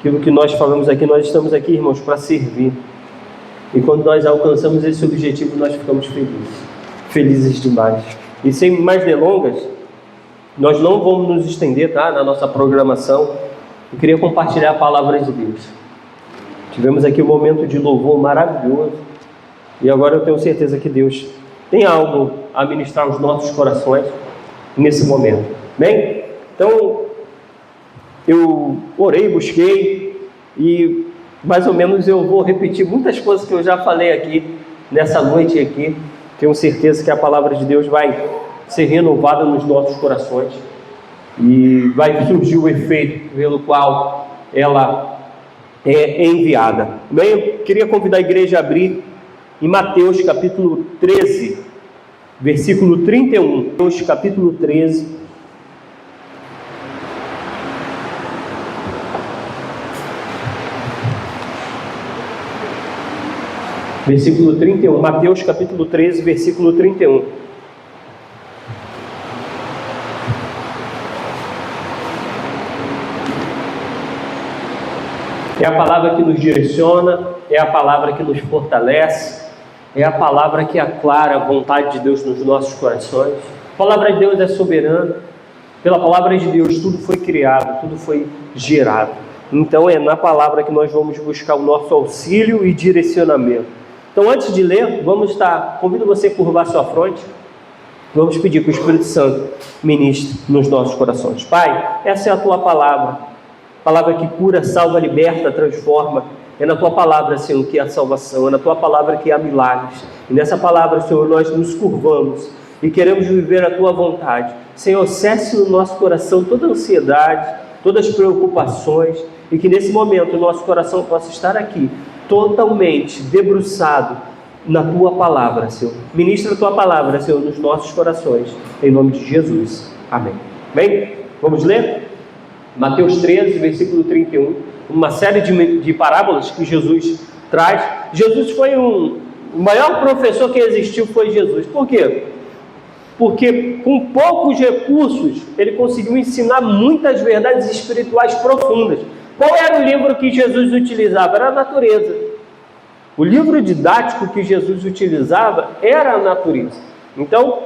Aquilo que nós falamos aqui, nós estamos aqui, irmãos, para servir. E quando nós alcançamos esse objetivo, nós ficamos felizes. Felizes demais. E sem mais delongas, nós não vamos nos estender, tá, na nossa programação. Eu queria compartilhar a palavra de Deus. Tivemos aqui um momento de louvor maravilhoso. E agora eu tenho certeza que Deus tem algo a ministrar aos nossos corações nesse momento. Bem? Então, eu orei, busquei e mais ou menos eu vou repetir muitas coisas que eu já falei aqui nessa noite aqui. Tenho certeza que a palavra de Deus vai ser renovada nos nossos corações e vai surgir o efeito pelo qual ela é enviada. Bem, eu queria convidar a igreja a abrir em Mateus capítulo 13, versículo 31. Mateus capítulo 13. Versículo 31, Mateus capítulo 13, versículo 31. É a palavra que nos direciona, é a palavra que nos fortalece, é a palavra que aclara a vontade de Deus nos nossos corações. A palavra de Deus é soberana, pela palavra de Deus tudo foi criado, tudo foi gerado. Então é na palavra que nós vamos buscar o nosso auxílio e direcionamento. Então, antes de ler, convido você a curvar sua fronte. Vamos pedir que o Espírito Santo ministre nos nossos corações. Pai, essa é a Tua palavra. Palavra que cura, salva, liberta, transforma. É na Tua palavra, Senhor, que há salvação. É na Tua palavra que há milagres. E nessa palavra, Senhor, nós nos curvamos e queremos viver a Tua vontade. Senhor, cesse no nosso coração toda ansiedade, todas as preocupações, e que nesse momento o nosso coração possa estar aqui, totalmente debruçado na Tua palavra, Senhor. Ministra a Tua palavra, Senhor, nos nossos corações, em nome de Jesus. Amém. Bem, vamos ler? Mateus 13, versículo 31, uma série de parábolas que Jesus traz. Jesus foi o maior professor que existiu, foi Jesus. Por quê? Porque com poucos recursos, ele conseguiu ensinar muitas verdades espirituais profundas. Qual era o livro que Jesus utilizava? Era a natureza. O livro didático que Jesus utilizava era a natureza. Então,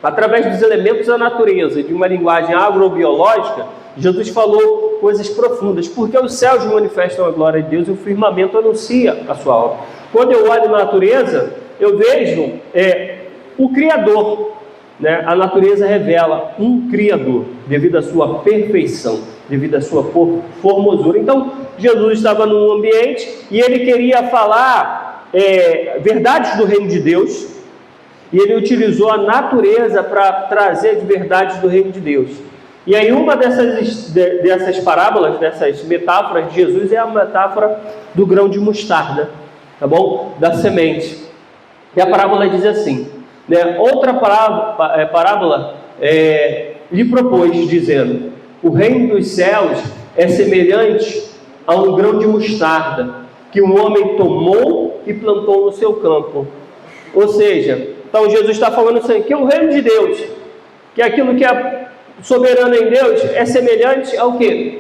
através dos elementos da natureza, de uma linguagem agrobiológica, Jesus falou coisas profundas, porque os céus manifestam a glória de Deus e o firmamento anuncia a sua obra. Quando eu olho a natureza, eu vejo o Criador, né? A natureza revela um Criador, devido à sua perfeição, devido à sua formosura. Então, Jesus estava num ambiente e ele queria falar verdades do reino de Deus, e ele utilizou a natureza para trazer as verdades do reino de Deus. E aí uma dessas parábolas, dessas metáforas de Jesus, é a metáfora do grão de mostarda, tá bom? Da semente. E a parábola diz assim, né? Outra parábola lhe propôs, dizendo: o reino dos céus é semelhante a um grão de mostarda, que um homem tomou e plantou no seu campo. Ou seja, então Jesus está falando assim, que o reino de Deus, que aquilo que é soberano em Deus, é semelhante ao quê?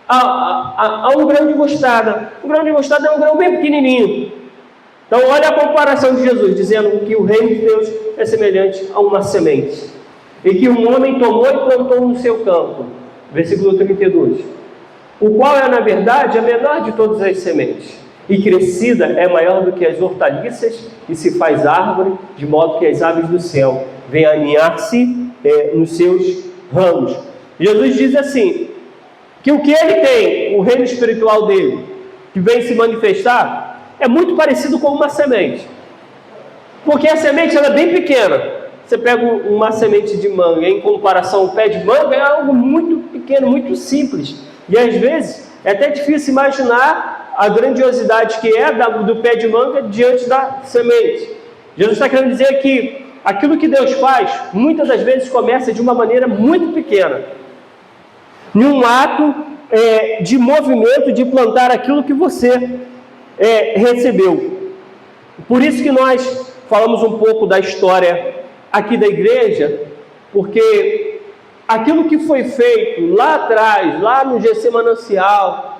A um grão de mostarda. Um grão de mostarda é um grão bem pequenininho. Então olha a comparação de Jesus, dizendo que o reino de Deus é semelhante a uma semente, e que um homem tomou e plantou no seu campo. Versículo 32. O qual é, na verdade, a menor de todas as sementes, e crescida é maior do que as hortaliças, e se faz árvore, de modo que as aves do céu vêm aninhar-se nos seus ramos. Jesus diz assim, que o que ele tem, o reino espiritual dele, que vem se manifestar, é muito parecido com uma semente. Porque a semente ela é bem pequena. Você pega uma semente de manga, em comparação ao pé de manga, é algo muito pequeno, muito simples. E às vezes é até difícil imaginar a grandiosidade que é do pé de manga diante da semente. Jesus está querendo dizer que aquilo que Deus faz, muitas das vezes começa de uma maneira muito pequena. Em um ato de movimento, de plantar aquilo que você recebeu. Por isso que nós falamos um pouco da história aqui da igreja, porque aquilo que foi feito lá atrás, lá no Getsemanancial,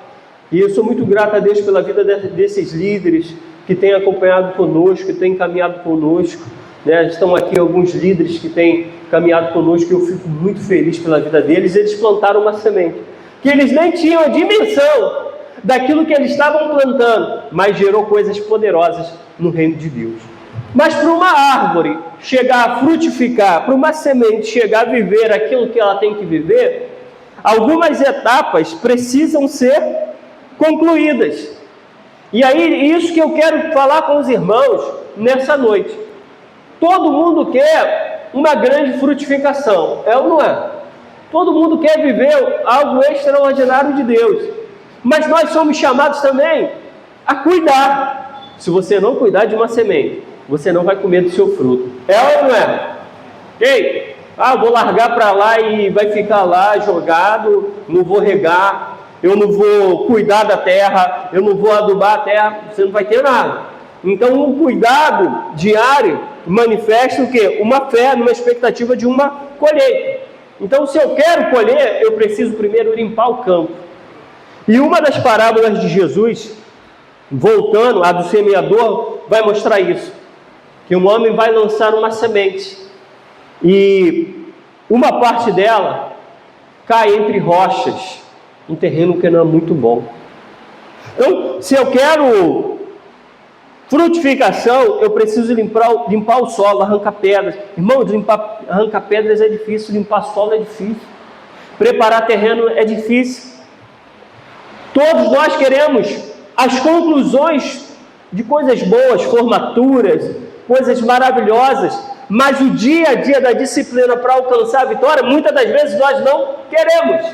E eu sou muito grato a Deus pela vida desses líderes que têm acompanhado conosco, que têm caminhado conosco, né? Estão aqui alguns líderes que têm caminhado conosco e eu fico muito feliz pela vida deles. Eles plantaram uma semente que eles nem tinham a dimensão daquilo que eles estavam plantando, mas gerou coisas poderosas no reino de Deus. Mas para uma árvore chegar a frutificar, para uma semente chegar a viver aquilo que ela tem que viver, algumas etapas precisam ser concluídas. E aí, isso que eu quero falar com os irmãos nessa noite. Todo mundo quer uma grande frutificação, é ou não é? Todo mundo quer viver algo extraordinário de Deus. Mas nós somos chamados também a cuidar. Se você não cuidar de uma semente, você não vai comer do seu fruto. É ou não é? Ei, vou largar para lá e vai ficar lá jogado, não vou regar, eu não vou cuidar da terra, eu não vou adubar a terra, você não vai ter nada. Então, um cuidado diário manifesta o quê? Uma fé, numa expectativa de uma colheita. Então, se eu quero colher, eu preciso primeiro limpar o campo. E uma das parábolas de Jesus, voltando à do semeador, vai mostrar isso. Que um homem vai lançar uma semente e uma parte dela cai entre rochas, um terreno que não é muito bom. Então, se eu quero frutificação, eu preciso limpar o solo, arrancar pedras. Irmão, arrancar pedras é difícil, limpar solo é difícil, preparar terreno é difícil. Todos nós queremos as conclusões de coisas boas, formaturas, coisas maravilhosas, mas o dia a dia da disciplina para alcançar a vitória, muitas das vezes nós não queremos.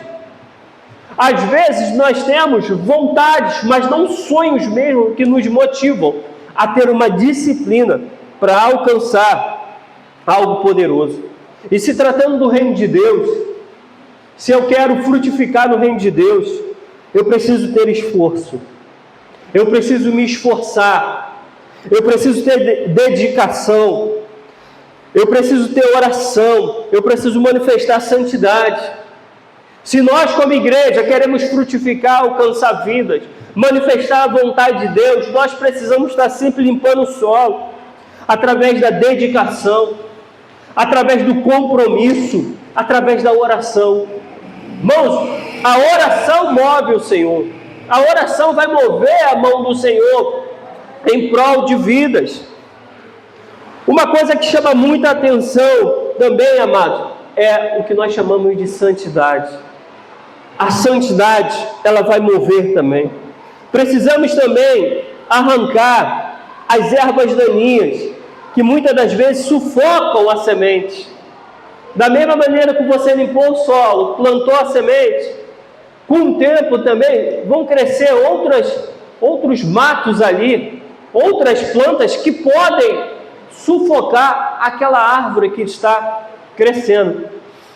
Às vezes nós temos vontades, mas não sonhos mesmo que nos motivam a ter uma disciplina para alcançar algo poderoso. E se tratando do reino de Deus, se eu quero frutificar no reino de Deus, eu preciso ter esforço, eu preciso me esforçar, eu preciso ter dedicação, eu preciso ter oração, eu preciso manifestar santidade. Se nós como igreja queremos frutificar, alcançar vidas, manifestar a vontade de Deus, nós precisamos estar sempre limpando o solo, através da dedicação, através do compromisso, através da oração. Irmãos, a oração move o Senhor, a oração vai mover a mão do Senhor em prol de vidas. Uma coisa que chama muita atenção também, amados, é o que nós chamamos de santidade. A santidade, ela vai mover também. Precisamos também arrancar as ervas daninhas, que muitas das vezes sufocam a semente. Da mesma maneira que você limpou o solo, plantou a semente, com o tempo também vão crescer outros matos ali, outras plantas que podem sufocar aquela árvore que está crescendo.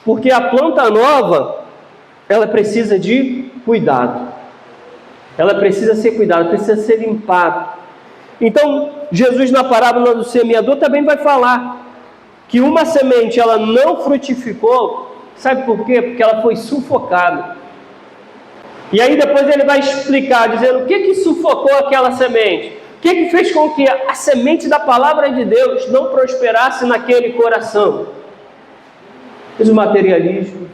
Porque a planta nova, ela precisa de cuidado. Ela precisa ser cuidada, precisa ser limpada. Então, Jesus na parábola do semeador também vai falar que uma semente ela não frutificou, sabe por quê? Porque ela foi sufocada. E aí depois ele vai explicar, dizendo o que sufocou aquela semente, o que fez com que a semente da palavra de Deus não prosperasse naquele coração. O materialismo,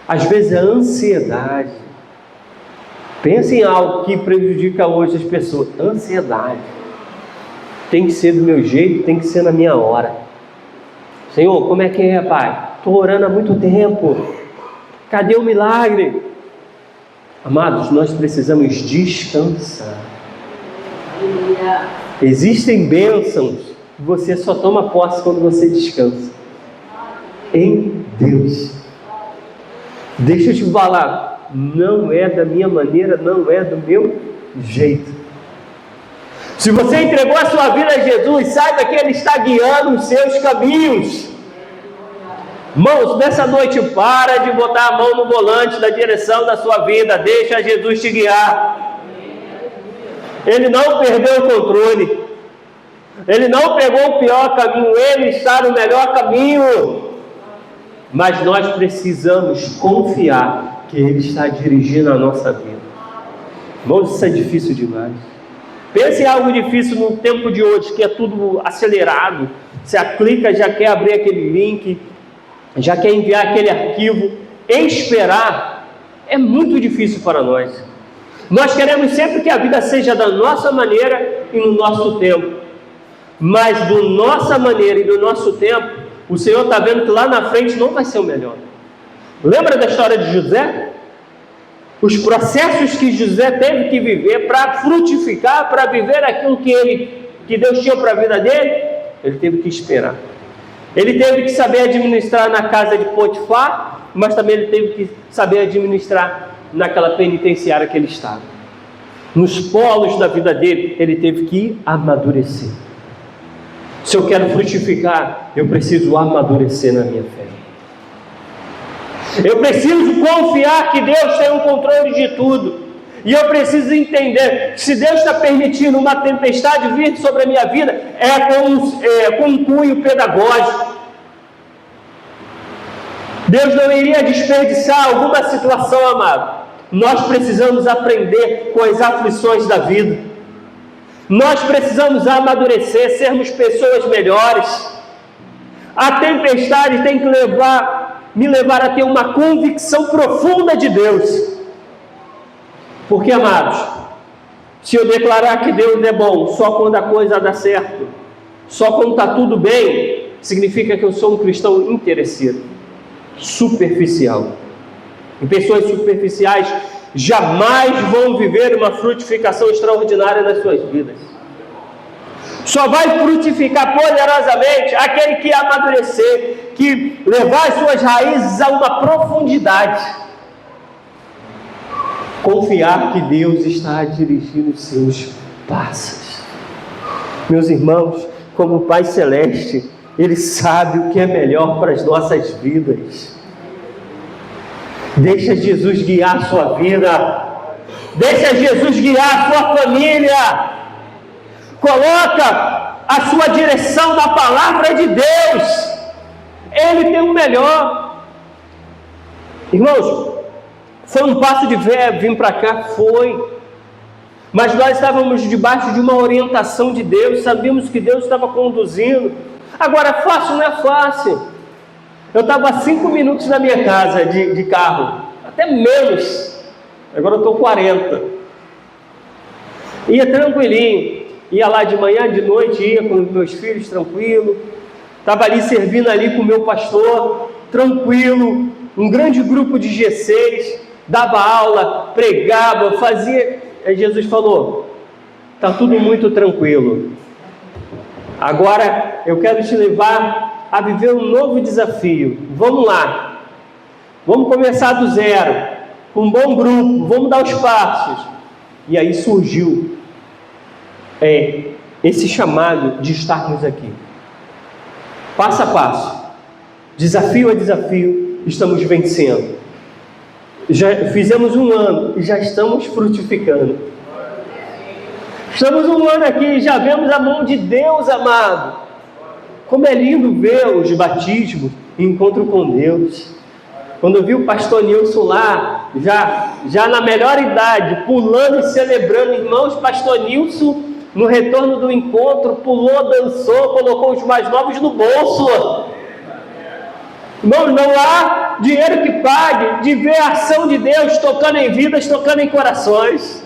às vezes a ansiedade. Pensa em algo que prejudica hoje as pessoas. Ansiedade. Tem que ser do meu jeito, tem que ser na minha hora. Senhor, como é que é, Pai? Estou orando há muito tempo. Cadê o milagre? Amados, nós precisamos descansar. Existem bênçãos que você só toma posse quando você descansa. Em Deus. Deixa eu te falar, não é da minha maneira, não é do meu jeito. Se você entregou a sua vida a Jesus, saiba que Ele está guiando os seus caminhos. Irmãos, nessa noite, para de botar a mão no volante da direção da sua vida, deixa Jesus te guiar. Ele não perdeu o controle, Ele não pegou o pior caminho, Ele está no melhor caminho. Mas nós precisamos confiar que Ele está dirigindo a nossa vida. Irmãos, isso é difícil demais. Pense em algo difícil no tempo de hoje, que é tudo acelerado. Você clica, já quer abrir aquele link, já quer enviar aquele arquivo. Esperar é muito difícil para nós. Nós queremos sempre que a vida seja da nossa maneira e no nosso tempo. Mas da nossa maneira e do nosso tempo, o Senhor está vendo que lá na frente não vai ser o melhor. Lembra da história de José? Os processos que José teve que viver para frutificar, para viver aquilo que Deus tinha para a vida dele, ele teve que esperar. Ele teve que saber administrar na casa de Potifar, mas também ele teve que saber administrar naquela penitenciária que ele estava. Nos polos da vida dele, ele teve que amadurecer. Se eu quero frutificar, eu preciso amadurecer na minha fé. Eu preciso confiar que Deus tem o controle de tudo. E eu preciso entender que se Deus está permitindo uma tempestade vir sobre a minha vida, é com um cunho pedagógico. Deus não iria desperdiçar alguma situação, amado. Nós precisamos aprender com as aflições da vida. Nós precisamos amadurecer, sermos pessoas melhores. A tempestade tem que me levar a ter uma convicção profunda de Deus. Porque, amados, se eu declarar que Deus é bom só quando a coisa dá certo, só quando está tudo bem, significa que eu sou um cristão interesseiro, superficial. E pessoas superficiais jamais vão viver uma frutificação extraordinária nas suas vidas. Só vai frutificar poderosamente aquele que amadurecer, que levar as suas raízes a uma profundidade. Confiar que Deus está dirigindo os seus passos. Meus irmãos, como o Pai Celeste, Ele sabe o que é melhor para as nossas vidas. Deixa Jesus guiar a sua vida. Deixa Jesus guiar a sua família. Coloca a sua direção na palavra de Deus. Ele tem o melhor. Irmãos, foi um passo de fé vir para cá? Foi. Mas nós estávamos debaixo de uma orientação de Deus. Sabíamos que Deus estava conduzindo. Agora, fácil não é fácil. Eu estava a 5 minutos da minha casa de carro. Até menos. Agora eu estou 40. Ia tranquilinho. Ia lá de manhã, de noite, ia com os meus filhos, tranquilo. Estava ali servindo ali com o meu pastor, tranquilo. Um grande grupo de G6, dava aula, pregava, fazia. Aí Jesus falou: está tudo muito tranquilo. Agora eu quero te levar a viver um novo desafio. Vamos lá. Vamos começar do zero, com um bom grupo, vamos dar os passos. E aí surgiu esse chamado de estarmos aqui, passo a passo, desafio a desafio, estamos vencendo. Já fizemos 1 ano e já estamos frutificando. Estamos 1 ano aqui e já vemos a mão de Deus, amado. Como é lindo ver os batismos e encontro com Deus. Quando eu vi o pastor Nilson lá, já na melhor idade, pulando e celebrando, irmãos, pastor Nilson, no retorno do encontro, pulou, dançou, colocou os mais novos no bolso. Irmãos, não há dinheiro que pague de ver a ação de Deus tocando em vidas, tocando em corações.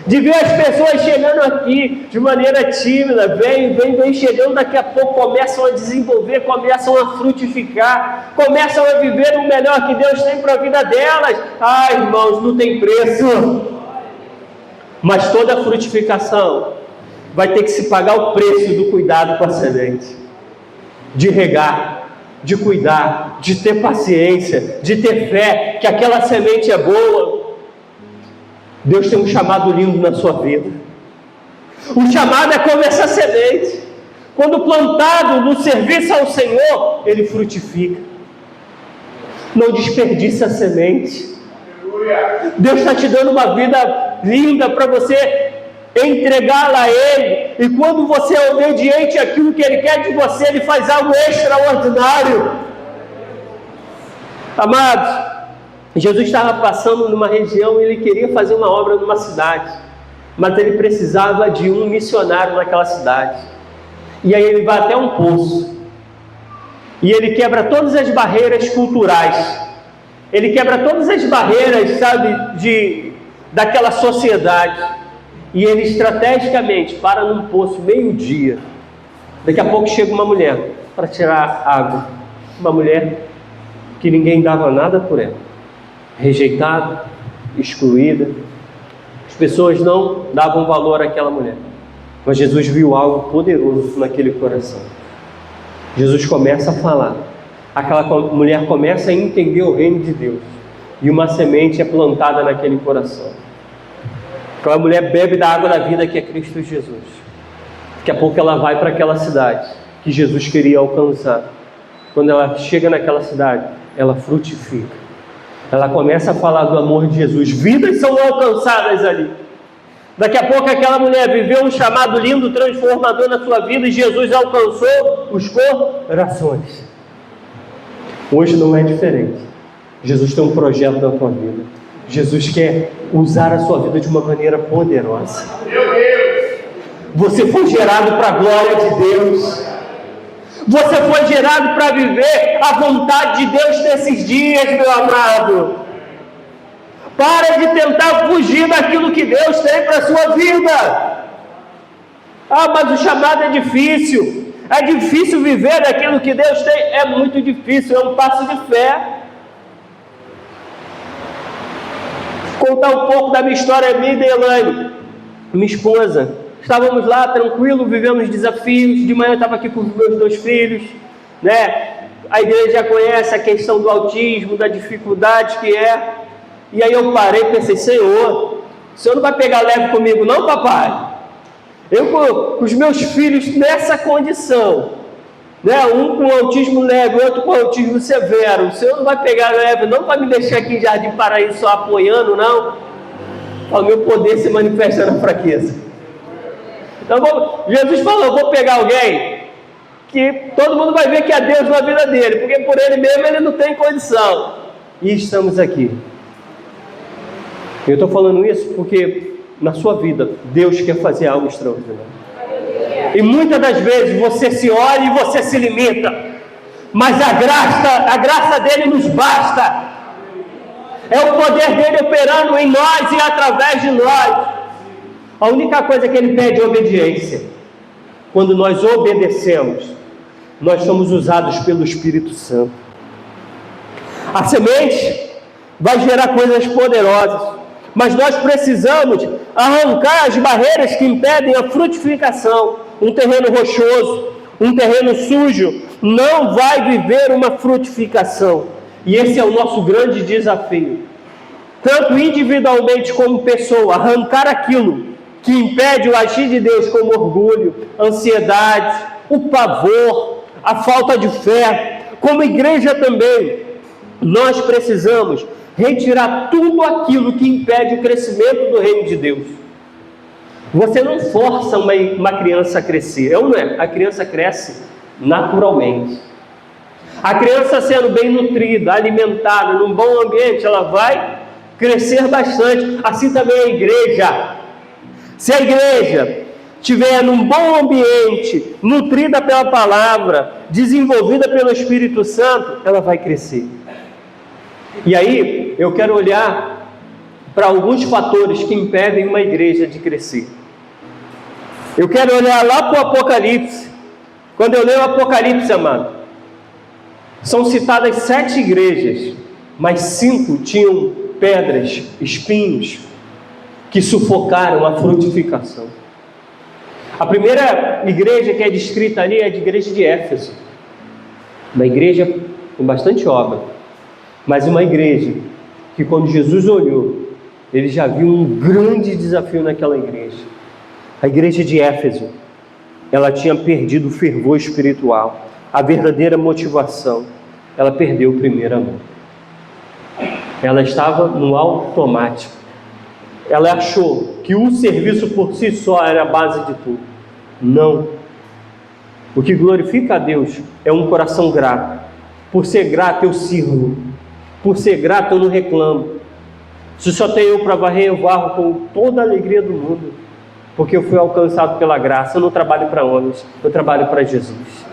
De ver as pessoas chegando aqui de maneira tímida, vem chegando, daqui a pouco começam a desenvolver, começam a frutificar, começam a viver o melhor que Deus tem para a vida delas. Ai, irmãos, não tem preço. Mas toda frutificação vai ter que se pagar o preço do cuidado com a semente, de regar, de cuidar, de ter paciência, de ter fé que aquela semente é boa. Deus tem um chamado lindo na sua vida. O chamado é como essa semente. Quando plantado no serviço ao Senhor, ele frutifica. Não desperdice a semente. Deus está te dando uma vida linda para você entregá-la a Ele. E quando você é obediente àquilo que Ele quer de você, Ele faz algo extraordinário. Amados, Jesus estava passando numa região e ele queria fazer uma obra numa cidade, mas ele precisava de um missionário naquela cidade. E aí ele vai até um poço, e ele quebra todas as barreiras culturais, ele quebra todas as barreiras, sabe, daquela sociedade, e ele estrategicamente para num poço meio-dia. Daqui a pouco chega uma mulher para tirar água, uma mulher que ninguém dava nada por ela, rejeitada, excluída. As pessoas não davam valor àquela mulher, mas Jesus viu algo poderoso naquele coração. Jesus começa a falar, aquela mulher começa a entender o reino de Deus, e uma semente é plantada naquele coração. Aquela mulher bebe da água da vida que é Cristo Jesus. Daqui a pouco ela vai para aquela cidade que Jesus queria alcançar. Quando ela chega naquela cidade, ela frutifica. Ela começa a falar do amor de Jesus. Vidas são alcançadas ali. Daqui a pouco aquela mulher viveu um chamado lindo, transformador na sua vida, e Jesus alcançou os corações. Hoje não é diferente. Jesus tem um projeto na tua vida. Jesus quer usar a sua vida de uma maneira poderosa. Meu Deus! Você foi gerado para a glória de Deus. Você foi gerado para viver a vontade de Deus nesses dias, meu amado. Para de tentar fugir daquilo que Deus tem para a sua vida. Mas o chamado é difícil. É difícil viver daquilo que Deus tem. É muito difícil, é um passo de fé. Vou contar um pouco da minha história, minha e da Elaine, minha esposa. Estávamos lá, tranquilo, vivemos desafios. De manhã eu estava aqui com os meus 2 filhos, né? A igreja já conhece a questão do autismo, da dificuldade que é. E aí eu parei e pensei, Senhor, o Senhor não vai pegar leve comigo não, papai? Eu com os meus filhos nessa condição, né? Um com autismo leve, outro com autismo severo. O Senhor não vai pegar leve, não vai me deixar aqui em Jardim Paraíso só apoiando, não. O meu poder se manifesta na fraqueza. Então Jesus falou, eu vou pegar alguém que todo mundo vai ver que é Deus na vida dele, porque por ele mesmo ele não tem condição. E estamos aqui. Eu estou falando isso porque na sua vida Deus quer fazer algo extraordinário. E muitas das vezes você se olha e você se limita, mas a graça dele nos basta. É o poder dele operando em nós e através de nós. A única coisa que ele pede é obediência. Quando nós obedecemos, nós somos usados pelo Espírito Santo. A semente vai gerar coisas poderosas, mas nós precisamos arrancar as barreiras que impedem a frutificação. Um terreno rochoso, um terreno sujo, não vai viver uma frutificação. E esse é o nosso grande desafio. Tanto individualmente como pessoa, arrancar aquilo que impede o agir de Deus, como orgulho, ansiedade, o pavor, a falta de fé. Como igreja também, nós precisamos retirar tudo aquilo que impede o crescimento do reino de Deus. Você não força uma criança a crescer, ou não é? A criança cresce naturalmente. A criança sendo bem nutrida, alimentada, num bom ambiente, ela vai crescer bastante. Assim também a igreja. Se a igreja estiver num bom ambiente, nutrida pela palavra, desenvolvida pelo Espírito Santo, ela vai crescer. E aí, eu quero olhar para alguns fatores que impedem uma igreja de crescer. Eu quero olhar lá para o Apocalipse. Quando eu leio o Apocalipse, amado, são citadas 7 igrejas, mas 5 tinham pedras, espinhos, que sufocaram a frutificação. A primeira igreja que é descrita ali é a igreja de Éfeso. Uma igreja com bastante obra, mas uma igreja que quando Jesus olhou, ele já viu um grande desafio naquela igreja. A igreja de Éfeso, ela tinha perdido o fervor espiritual, a verdadeira motivação. Ela perdeu o primeiro amor. Ela estava no automático. Ela achou que o serviço por si só era a base de tudo. Não. O que glorifica a Deus é um coração grato. Por ser grato, eu sirvo. por ser grato eu não reclamo. Se só tenho eu para varrer, eu varro com toda a alegria do mundo, porque eu fui alcançado pela graça. Eu não trabalho para homens, eu trabalho para Jesus.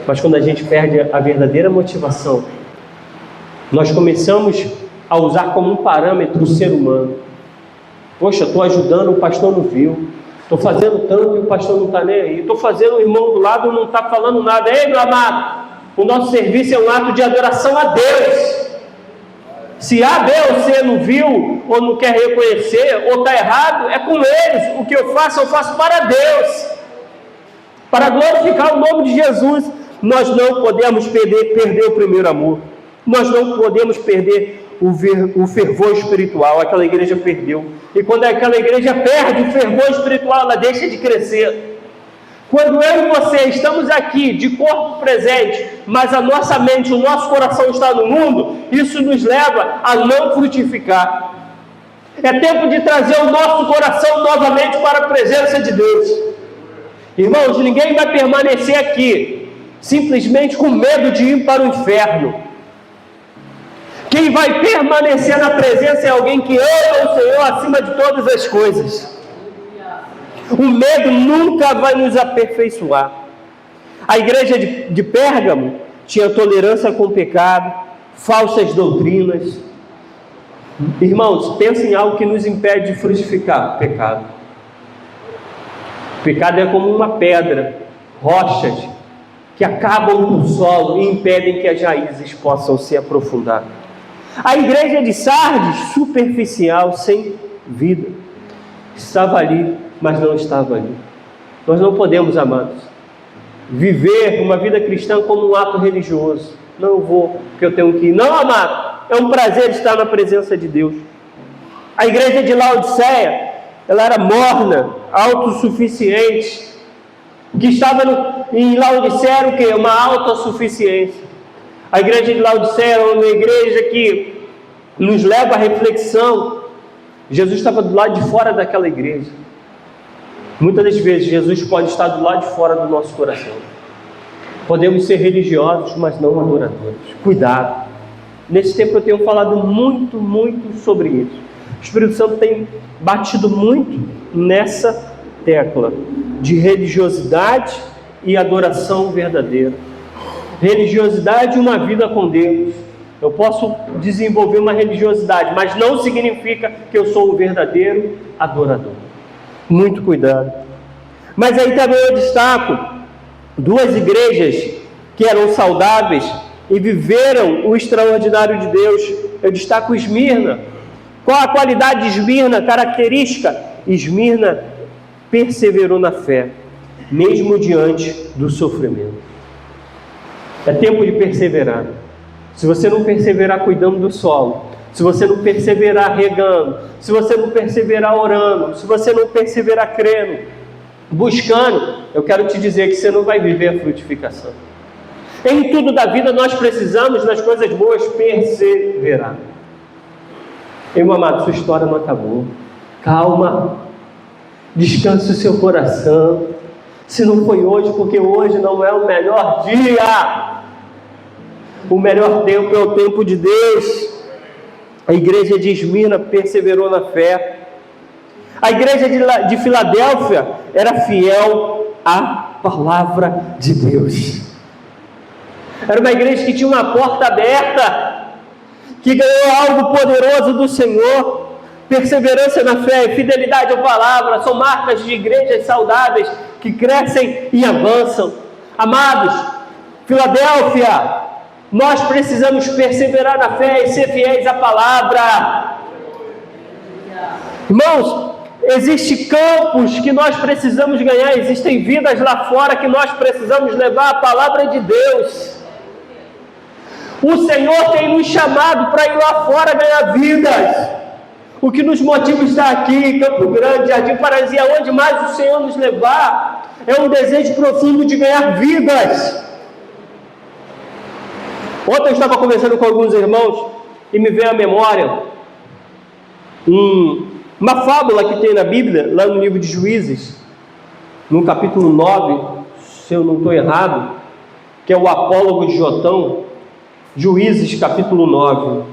Mas quando a gente perde a verdadeira motivação, nós começamos a usar como um parâmetro o ser humano. Poxa, estou ajudando, o pastor não viu. Estou fazendo tanto e o pastor não está nem aí. Estou fazendo, o irmão do lado não está falando nada. Ei, meu amado, o nosso serviço é um ato de adoração a Deus. Se A, B ou C não viu, ou não quer reconhecer, ou está errado, é com eles. O que eu faço para Deus, para glorificar o nome de Jesus. Nós não podemos perder o primeiro amor. Nós não podemos perder o fervor espiritual. Aquela igreja perdeu. E quando aquela igreja perde o fervor espiritual, ela deixa de crescer. Quando eu e você estamos aqui de corpo presente, mas a nossa mente, o nosso coração está no mundo, isso nos leva a não frutificar. É tempo de trazer o nosso coração novamente para a presença de Deus. Irmãos, ninguém vai permanecer aqui simplesmente com medo de ir para o inferno. Quem vai permanecer na presença é alguém que ama o Senhor acima de todas as coisas. O medo nunca vai nos aperfeiçoar. A igreja de Pérgamo tinha tolerância com o pecado, falsas doutrinas. Irmãos, pensem em algo que nos impede de frutificar: pecado. O pecado é como uma pedra, rochas que acabam no solo e impedem que as raízes possam se aprofundar. A igreja de Sardes, superficial, sem vida, estava ali, mas não estava ali. Nós não podemos, amados, viver uma vida cristã como um ato religioso. Não vou, porque eu tenho que ir. Não, amado, é um prazer estar na presença de Deus. A igreja de Laodiceia, ela era morna, autossuficiente. O que estava em Laodiceia era o quê? Uma autossuficiência. A igreja de Laodiceia era uma igreja que nos leva à reflexão. Jesus estava do lado de fora daquela igreja. Muitas das vezes Jesus pode estar do lado de fora do nosso coração. Podemos ser religiosos, mas não adoradores. Cuidado. Nesse tempo eu tenho falado muito sobre isso. O Espírito Santo tem batido muito nessa tecla de religiosidade e adoração verdadeira. Religiosidade e uma vida com Deus. Eu posso desenvolver uma religiosidade, mas não significa que eu sou um verdadeiro adorador. Muito cuidado. Mas aí também eu destaco duas igrejas que eram saudáveis e viveram o extraordinário de Deus. Eu destaco Esmirna. Qual a qualidade de Esmirna? Característica: Esmirna perseverou na fé, mesmo diante do sofrimento. É tempo de perseverar. Se você não perseverar cuidando do solo, se você não perseverar regando, se você não perseverar orando, se você não perseverar crendo, buscando, eu quero te dizer que você não vai viver a frutificação. Em tudo da vida nós precisamos, nas coisas boas, perseverar. Meu amado, sua história não acabou. Calma, descanse o seu coração. Se não foi hoje, porque hoje não é o melhor dia. O melhor tempo é o tempo de Deus. A igreja de Esmirna perseverou na fé. A igreja de Filadélfia era fiel à palavra de Deus. Era uma igreja que tinha uma porta aberta, que ganhou algo poderoso do Senhor. Perseverança na fé e fidelidade à palavra são marcas de igrejas saudáveis que crescem e avançam. Amados, Filadélfia, nós precisamos perseverar na fé e ser fiéis à palavra. Irmãos, existem campos que nós precisamos ganhar, existem vidas lá fora que nós precisamos levar a palavra de Deus. O Senhor tem nos chamado para ir lá fora ganhar vidas. O que nos motiva a estar aqui em Campo Grande, Jardim Parazia, onde mais o Senhor nos levar, é um desejo profundo de ganhar vidas. Ontem eu estava conversando com alguns irmãos e me veio à memória uma fábula que tem na Bíblia, lá no livro de Juízes, no capítulo 9, se eu não estou errado, que é o apólogo de Jotão. Juízes capítulo 9.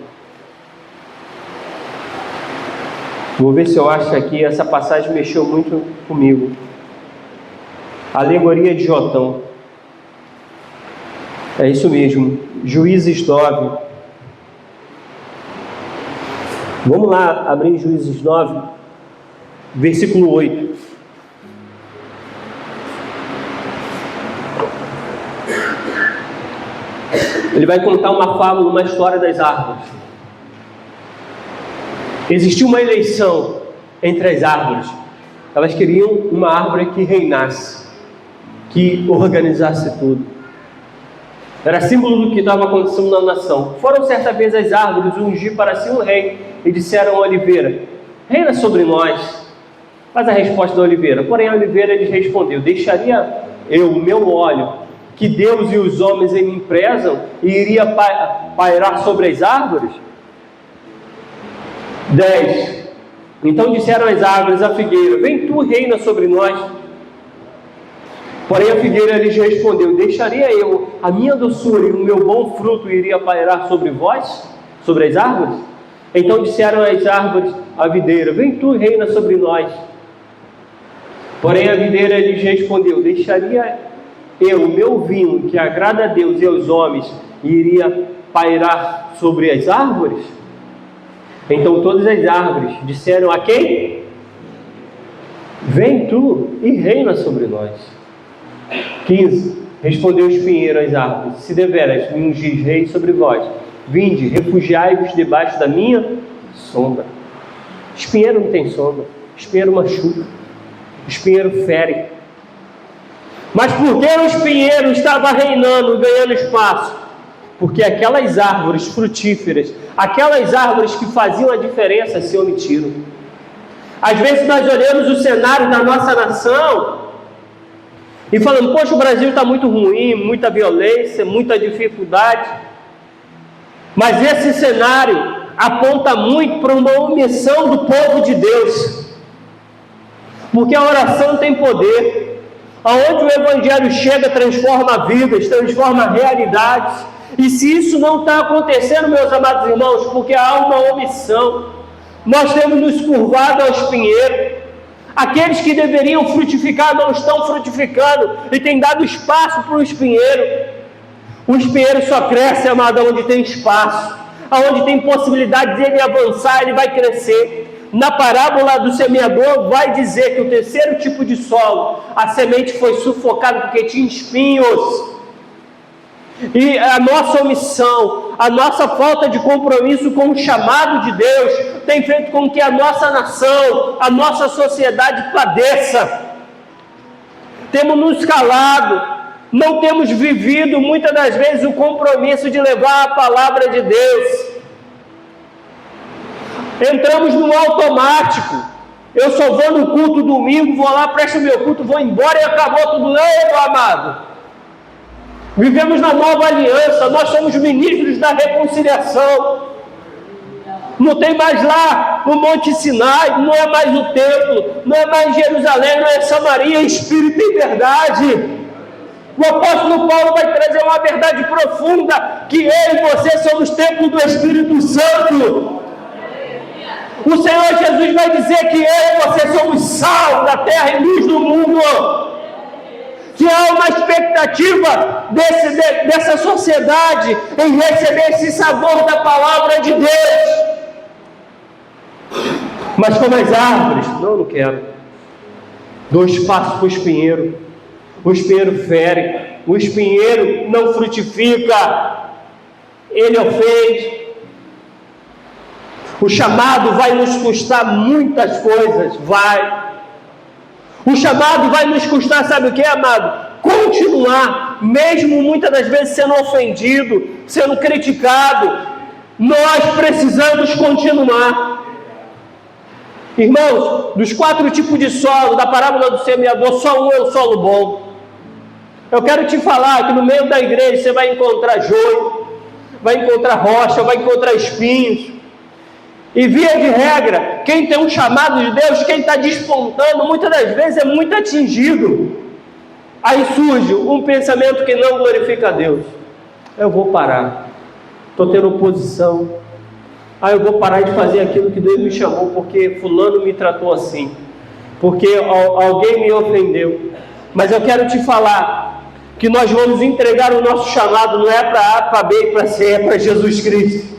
Vou ver se eu acho aqui, essa passagem mexeu muito comigo. Alegoria de Jotão. É isso mesmo, Juízes 9. Vamos lá, abrir Juízes 9, versículo 8. Ele vai contar uma fábula, uma história das árvores. Existia uma eleição entre as árvores. Elas queriam uma árvore que reinasse, que organizasse tudo. Era símbolo do que estava acontecendo na nação. Foram certa vez as árvores ungir para si um rei e disseram à oliveira: reina sobre nós. Mas a resposta da oliveira: porém a oliveira lhes respondeu: deixaria eu o meu óleo, que Deus e os homens em mim prezam, e iria pairar sobre as árvores? 10. Então disseram as árvores à figueira: vem tu, reina sobre nós. Porém a figueira lhes respondeu: deixaria eu a minha doçura e o meu bom fruto iria pairar sobre vós, sobre as árvores? Então disseram as árvores à videira: vem tu, reina sobre nós. Porém a videira lhes respondeu: deixaria eu o meu vinho, que agrada a Deus e aos homens, iria pairar sobre as árvores? Então todas as árvores disseram a quem? Vem tu e reina sobre nós. 15. Respondeu o espinheiro às árvores: se deveras me ungis rei sobre vós, vinde, refugiai-vos debaixo da minha sombra. Espinheiro não tem sombra, espinheiro machuca, espinheiro fere. Mas por que o espinheiro estava reinando, ganhando espaço? Porque aquelas árvores frutíferas, aquelas árvores que faziam a diferença, se omitiram. Às vezes nós olhamos o cenário da nossa nação e falamos: poxa, o Brasil está muito ruim, muita violência, muita dificuldade. Mas esse cenário aponta muito para uma omissão do povo de Deus. Porque a oração tem poder. Aonde o Evangelho chega, transforma vidas, transforma realidades. E se isso não está acontecendo, meus amados irmãos, porque há uma omissão, nós temos nos curvado ao espinheiro. Aqueles que deveriam frutificar não estão frutificando e têm dado espaço para o espinheiro. O espinheiro só cresce, amado, onde tem espaço, onde tem possibilidade de ele avançar, ele vai crescer. Na parábola do semeador vai dizer que o terceiro tipo de solo, a semente foi sufocada porque tinha espinhos. E a nossa omissão, a nossa falta de compromisso com o chamado de Deus tem feito com que a nossa nação, a nossa sociedade padeça. Temos nos calado, não temos vivido muitas das vezes o compromisso de levar a palavra de Deus. Entramos no automático. Eu só vou no culto domingo, vou lá, presto meu culto, vou embora e acabou tudo. Ei, meu amado, vivemos na nova aliança, nós somos ministros da reconciliação. Não tem mais lá o Monte Sinai, não é mais o templo, não é mais Jerusalém, não é Samaria, é Espírito e verdade. O apóstolo Paulo vai trazer uma verdade profunda, que eu e você somos templo do Espírito Santo. O Senhor Jesus vai dizer que eu e você somos sal da terra e luz do mundo. Que há uma expectativa dessa sociedade em receber esse sabor da palavra de Deus. Mas como as árvores, não quero. Dou espaço para o espinheiro. O espinheiro fere. O espinheiro não frutifica. Ele ofende. O chamado vai nos custar muitas coisas, vai. O chamado vai nos custar, sabe o que, amado? Continuar, mesmo muitas das vezes sendo ofendido, sendo criticado. Nós precisamos continuar. Irmãos, dos 4 tipos de solo da parábola do semeador, só um é o solo bom. Eu quero te falar que no meio da igreja você vai encontrar joio, vai encontrar rocha, vai encontrar espinhos. E via de regra, quem tem um chamado de Deus, quem está despontando, muitas das vezes é muito atingido. Aí surge um pensamento que não glorifica a Deus. Eu vou parar. estou tendo oposição. Eu vou parar de fazer aquilo que Deus me chamou, porque fulano me tratou assim, porque alguém me ofendeu. Mas eu quero te falar que nós vamos entregar o nosso chamado, não é para A, para B, para C, é para Jesus Cristo.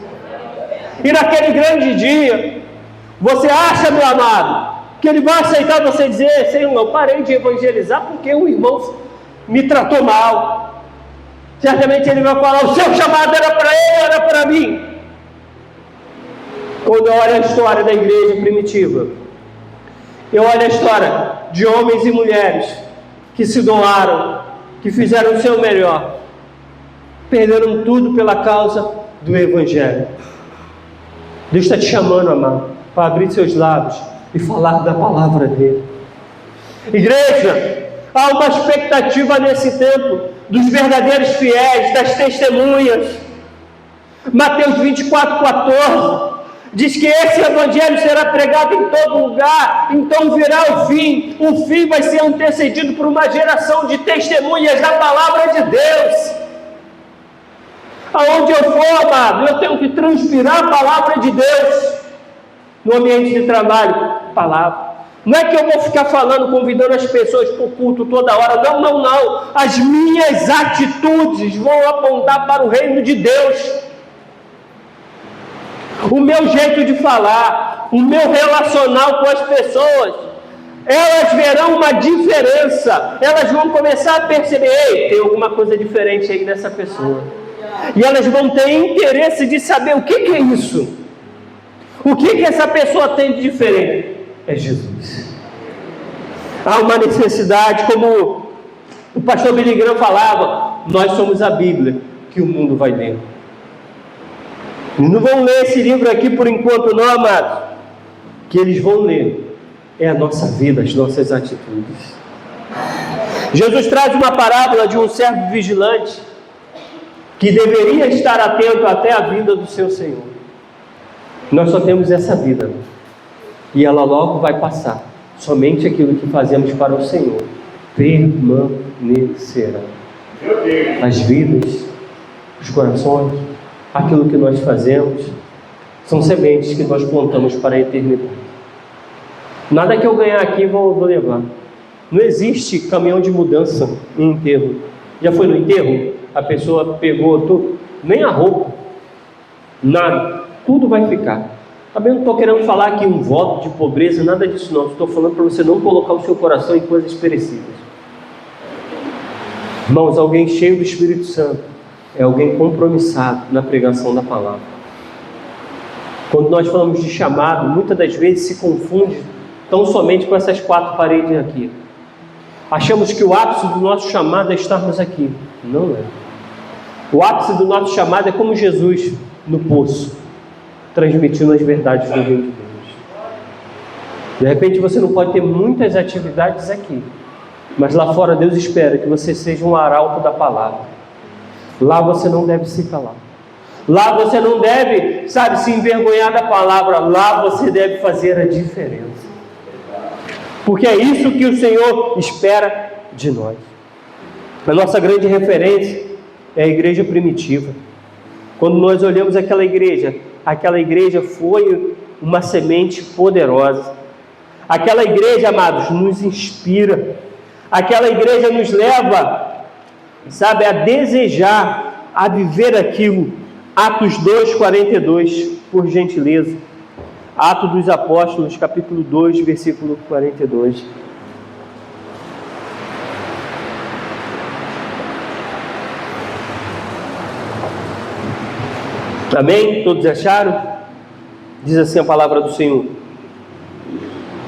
E naquele grande dia, você acha, meu amado, que Ele vai aceitar você dizer: Senhor, eu parei de evangelizar porque o irmão me tratou mal. Certamente Ele vai falar: o seu chamado era para ele, era para mim. Quando eu olho a história da igreja primitiva, eu olho a história de homens e mulheres que se doaram, que fizeram o seu melhor, perderam tudo pela causa do Evangelho. Deus está te chamando, amado, para abrir seus lábios e falar da palavra dele. Igreja, há uma expectativa nesse tempo dos verdadeiros fiéis, das testemunhas. Mateus 24:14 diz que esse evangelho será pregado em todo lugar, então virá o fim. O fim vai ser antecedido por uma geração de testemunhas da palavra de Deus. Aonde eu for, amado, eu tenho que transpirar a palavra de Deus. No ambiente de trabalho, palavra. Não é que eu vou ficar falando, convidando as pessoas para o culto toda hora. Não. As minhas atitudes vão apontar para o reino de Deus. O meu jeito de falar, o meu relacional com as pessoas, elas verão uma diferença. Elas vão começar a perceber: ei, tem alguma coisa diferente aí nessa pessoa. E elas vão ter interesse de saber o que é isso. O que essa pessoa tem de diferente? É Jesus. Há uma necessidade, como o pastor Billy Graham falava: nós somos a Bíblia que o mundo vai ler. Não vão ler esse livro aqui por enquanto não, amados. O que eles vão ler é a nossa vida, as nossas atitudes. Jesus traz uma parábola de um servo vigilante que deveria estar atento até a vinda do seu Senhor. Nós só temos essa vida, e ela logo vai passar. Somente aquilo que fazemos para o Senhor permanecerá. As vidas, os corações, aquilo que nós fazemos, são sementes que nós plantamos para a eternidade. Nada que eu ganhar aqui vou levar. Não existe caminhão de mudança em enterro. Já foi no enterro? A pessoa pegou tudo, nem a roupa, nada, tudo vai ficar. Também não estou querendo falar aqui um voto de pobreza, nada disso não. Estou falando para você não colocar o seu coração em coisas perecíveis. Irmãos, alguém cheio do Espírito Santo é alguém compromissado na pregação da palavra. Quando nós falamos de chamado, muitas das vezes se confunde tão somente com essas 4 paredes aqui. Achamos que o ápice do nosso chamado é estarmos aqui. Não é. O ápice do nosso chamado é como Jesus no poço, transmitindo as verdades do reino de Deus. De repente você não pode ter muitas atividades aqui, mas lá fora Deus espera que você seja um arauto da palavra. Lá você não deve se calar. Lá você não deve, se envergonhar da palavra. Lá você deve fazer a diferença. Porque é isso que o Senhor espera de nós. A nossa grande referência é a igreja primitiva. Quando nós olhamos aquela igreja foi uma semente poderosa. Aquela igreja, amados, nos inspira. Aquela igreja nos leva, a desejar, a viver aquilo. Atos 2:42, por gentileza. Atos dos Apóstolos, capítulo 2, versículo 42. Amém? Todos acharam? Diz assim a palavra do Senhor: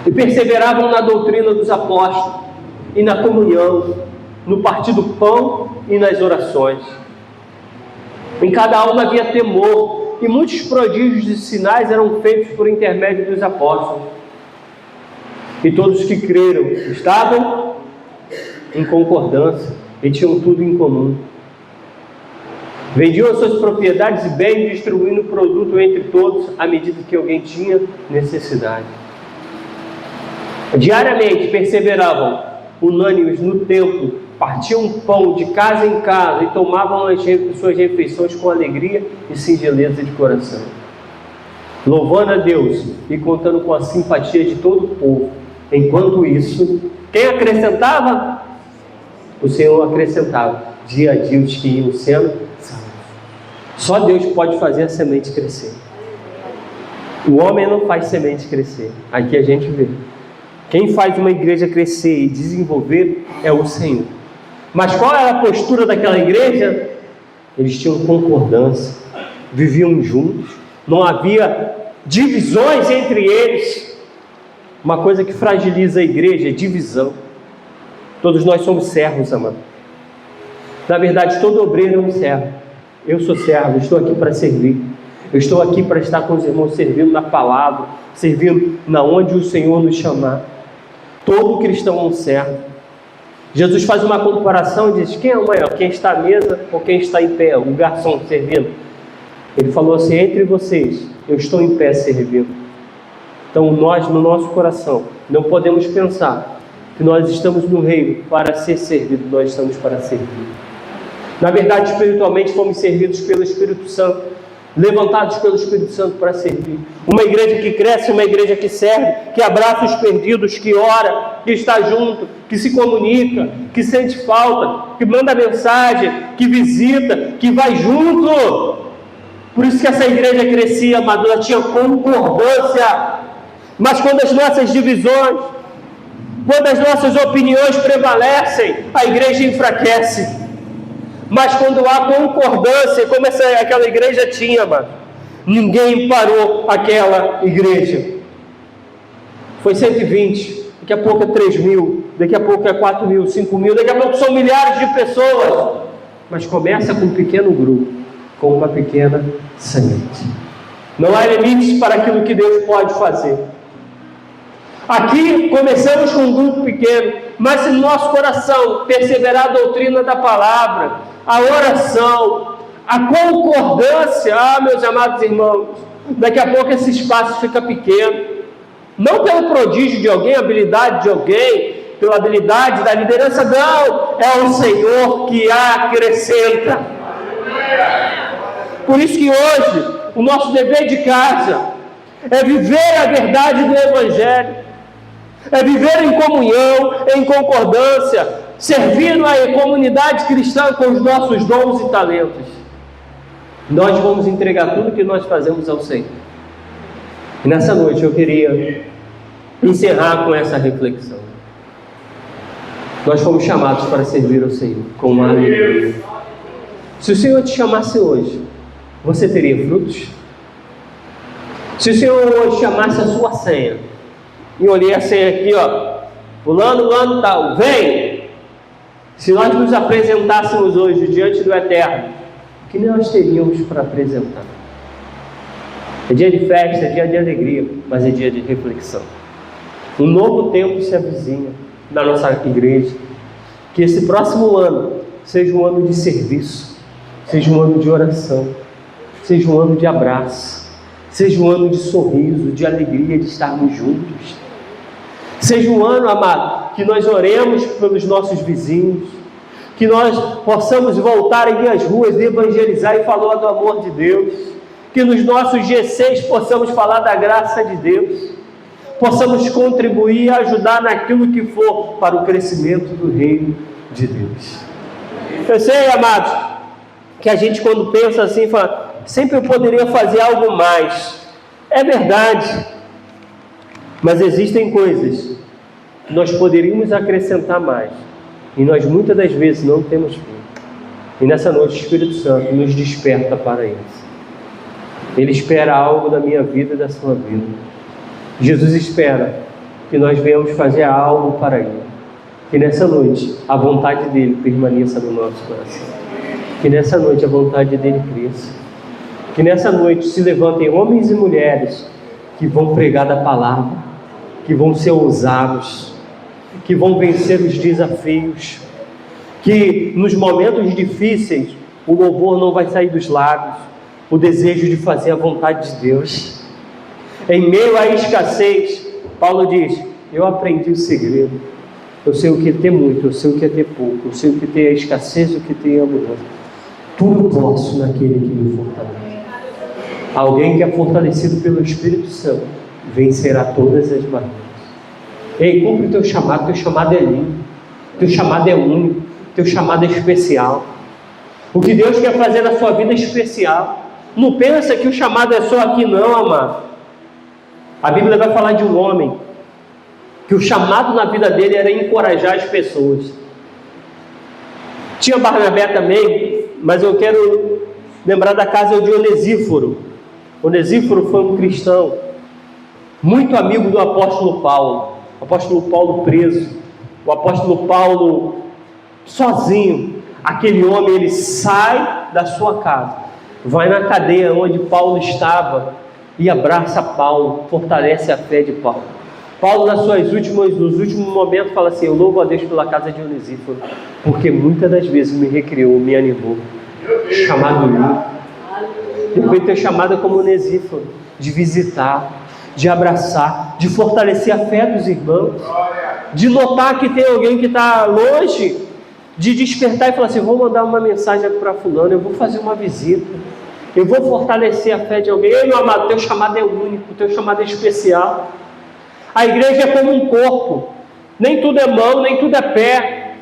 e perseveravam na doutrina dos apóstolos, e na comunhão, no partir do pão e nas orações. Em cada alma havia temor, e muitos prodígios e sinais eram feitos por intermédio dos apóstolos. E todos que creram estavam em concordância e tinham tudo em comum. Vendiam as suas propriedades e bens, distribuindo o produto entre todos, à medida que alguém tinha necessidade. Diariamente perseveravam unânimes no templo, partiam pão de casa em casa e tomavam as suas refeições com alegria e singeleza de coração, louvando a Deus e contando com a simpatia de todo o povo. Enquanto isso, quem acrescentava? O Senhor acrescentava dia a dia os que iam sendo salvos. Só Deus pode fazer a semente crescer. O homem não faz semente crescer. Aqui a gente vê. Quem faz uma igreja crescer e desenvolver é o Senhor. Mas qual era a postura daquela igreja? Eles tinham concordância, viviam juntos, não havia divisões entre eles. Uma coisa que fragiliza a igreja é divisão. Todos nós somos servos, amado. Na verdade, todo obreiro é um servo. Eu sou servo, estou aqui para servir. Eu estou aqui para estar com os irmãos servindo na palavra, servindo na onde o Senhor nos chamar. Todo cristão é um servo. Jesus faz uma comparação e diz: quem é o maior? Quem está à mesa ou quem está em pé? O garçom servindo. Ele falou assim: entre vocês, eu estou em pé servindo. Então nós, no nosso coração, não podemos pensar que nós estamos no reino para ser servido, nós estamos para servir. Na verdade, espiritualmente, fomos servidos pelo Espírito Santo, levantados pelo Espírito Santo para servir. Uma igreja que cresce, uma igreja que serve, que abraça os perdidos, que ora, que está junto, que se comunica, que sente falta, que manda mensagem, que visita, que vai junto. Por isso que essa igreja crescia, amado, ela tinha concordância. Mas quando as nossas divisões, quando as nossas opiniões prevalecem, a igreja enfraquece. Mas quando há concordância, como aquela igreja tinha, mano, ninguém parou aquela igreja. Foi 120, daqui a pouco é 3 mil, daqui a pouco é 4 mil, 5 mil, daqui a pouco são milhares de pessoas. Mas começa com um pequeno grupo, com uma pequena semente. Não há limites para aquilo que Deus pode fazer. Aqui começamos com um grupo pequeno, mas se no nosso coração perseverar a doutrina da palavra, a oração, a concordância, meus amados irmãos, daqui a pouco esse espaço fica pequeno. Não pelo prodígio de alguém, habilidade de alguém, pela habilidade da liderança, não, é o Senhor que acrescenta. Por isso que hoje, o nosso dever de casa é viver a verdade do Evangelho, é viver em comunhão, em concordância, servindo a comunidade cristã com os nossos dons e talentos. Nós vamos entregar tudo que nós fazemos ao Senhor. E nessa noite eu queria encerrar com essa reflexão. Nós fomos chamados para servir ao Senhor com uma alegria. Se o Senhor te chamasse hoje, você teria frutos? Se o Senhor hoje chamasse a sua senha, e olhei a senha aqui, fulano tal, vem! Se nós nos apresentássemos hoje diante do Eterno, o que nós teríamos para apresentar? É dia de festa, é dia de alegria, mas é dia de reflexão. Um novo tempo se avizinha na nossa igreja. Que esse próximo ano seja um ano de serviço, seja um ano de oração, seja um ano de abraço, seja um ano de sorriso, de alegria de estarmos juntos. Seja um ano, amado, que nós oremos pelos nossos vizinhos, que nós possamos voltar aí às ruas e evangelizar e falar do amor de Deus, que nos nossos G6 possamos falar da graça de Deus, possamos contribuir e ajudar naquilo que for para o crescimento do reino de Deus. Eu sei, amados, que a gente quando pensa assim, fala, sempre eu poderia fazer algo mais. É verdade. Mas existem coisas que nós poderíamos acrescentar mais, e nós muitas das vezes não temos feito. E nessa noite o Espírito Santo nos desperta para isso. Ele espera algo da minha vida e da sua vida. Jesus espera que nós venhamos fazer algo para Ele. Que nessa noite a vontade dEle permaneça no nosso coração. Que nessa noite a vontade dEle cresça. Que nessa noite se levantem homens e mulheres que vão pregar da palavra, que vão ser ousados, que vão vencer os desafios, que nos momentos difíceis o louvor não vai sair dos lábios, o desejo de fazer a vontade de Deus. Em meio à escassez, Paulo diz, eu aprendi o segredo, Eu sei o que é ter muito, eu sei o que é ter pouco, eu sei o que é escassez, o que é abundância. Tudo posso naquele que me fortalece. Alguém que é fortalecido pelo Espírito Santo vencerá todas as barreiras. Ei, cumpre o teu chamado é lindo, teu chamado é único, teu chamado é especial. O que Deus quer fazer na sua vida é especial. Não pensa que o chamado é só aqui não, amado. A Bíblia vai falar de um homem que o chamado na vida dele era encorajar as pessoas. Tinha Barnabé também, mas eu quero lembrar da casa de Onesíforo. Onesíforo foi um cristão muito amigo do apóstolo Paulo. O apóstolo Paulo preso, o apóstolo Paulo sozinho. Aquele homem, ele sai da sua casa, vai na cadeia onde Paulo estava e abraça Paulo, fortalece a fé de Paulo. Paulo, nos últimos momentos, fala assim: eu louvo a Deus pela casa de Onesíforo, porque muitas das vezes me recriou, me animou. Chamado lindo. Depois ter chamada como Onesíforo, de visitar, de abraçar, de fortalecer a fé dos irmãos, de notar que tem alguém que está longe, de despertar e falar assim: vou mandar uma mensagem para fulano, eu vou fazer uma visita, eu vou fortalecer a fé de alguém. Ei, meu amado, teu chamado é único, teu chamado é especial. A igreja é como um corpo, nem tudo é mão, nem tudo é pé,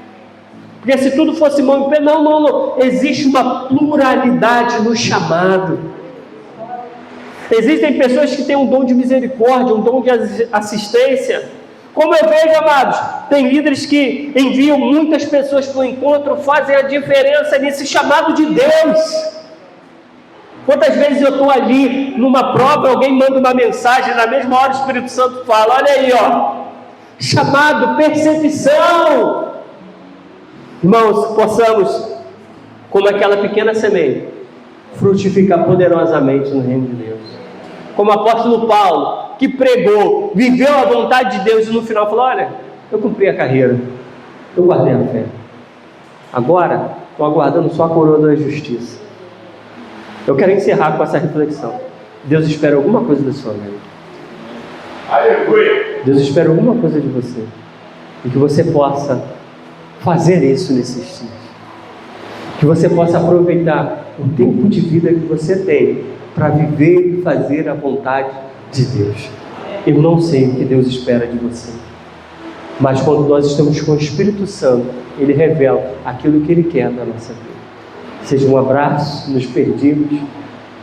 porque se tudo fosse mão e pé, não, existe uma pluralidade no chamado. Existem pessoas que têm um dom de misericórdia, um dom de assistência. Como eu vejo, amados, tem líderes que enviam muitas pessoas para o encontro, fazem a diferença nesse chamado de Deus. Quantas vezes eu estou ali numa prova, alguém manda uma mensagem, na mesma hora o Espírito Santo fala: olha aí, ó, chamado, percepção. Irmãos, que possamos, como aquela pequena semente, frutificar poderosamente no reino de Deus. Como o apóstolo Paulo, que pregou, viveu a vontade de Deus e no final falou: olha, eu cumpri a carreira, eu guardei a fé, agora estou aguardando só a coroa da justiça. Eu quero encerrar com essa reflexão. Deus espera alguma coisa da sua vida. Aleluia! Deus espera alguma coisa de você, e que você possa fazer isso nesses dias, que você possa aproveitar o tempo de vida que você tem para viver e fazer a vontade de Deus. Eu não sei o que Deus espera de você, mas quando nós estamos com o Espírito Santo, Ele revela aquilo que Ele quer da nossa vida. Seja um abraço nos perdidos,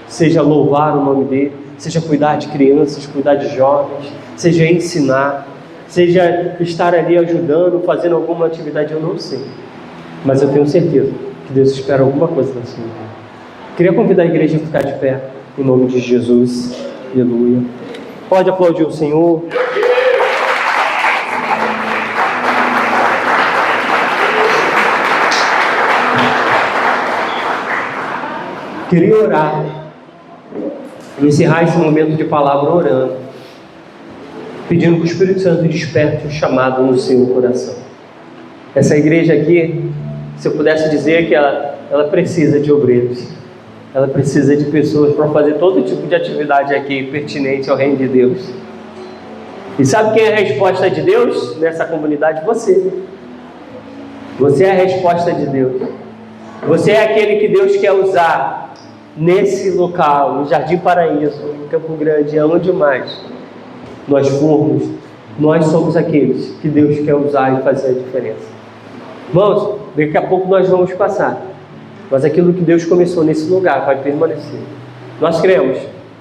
seja louvar o nome dEle, seja cuidar de crianças, cuidar de jovens, seja ensinar, seja estar ali ajudando, fazendo alguma atividade, eu não sei, mas eu tenho certeza que Deus espera alguma coisa da sua vida. Queria convidar a igreja a ficar de pé, em nome de Jesus. Aleluia. Pode aplaudir o Senhor. Queria orar, encerrar esse momento de palavra orando, pedindo que o Espírito Santo desperte o chamado no seu coração. Essa igreja aqui, se eu pudesse dizer que ela precisa de obreiros, ela precisa de pessoas para fazer todo tipo de atividade aqui pertinente ao reino de Deus. E sabe quem é a resposta de Deus nessa comunidade? Você. Você é a resposta de Deus. Você é aquele que Deus quer usar nesse local, no Jardim Paraíso, no Campo Grande, aonde mais nós formos, nós somos aqueles que Deus quer usar e fazer a diferença. Irmãos, daqui a pouco nós vamos passar, mas aquilo que Deus começou nesse lugar vai permanecer. Nós cremos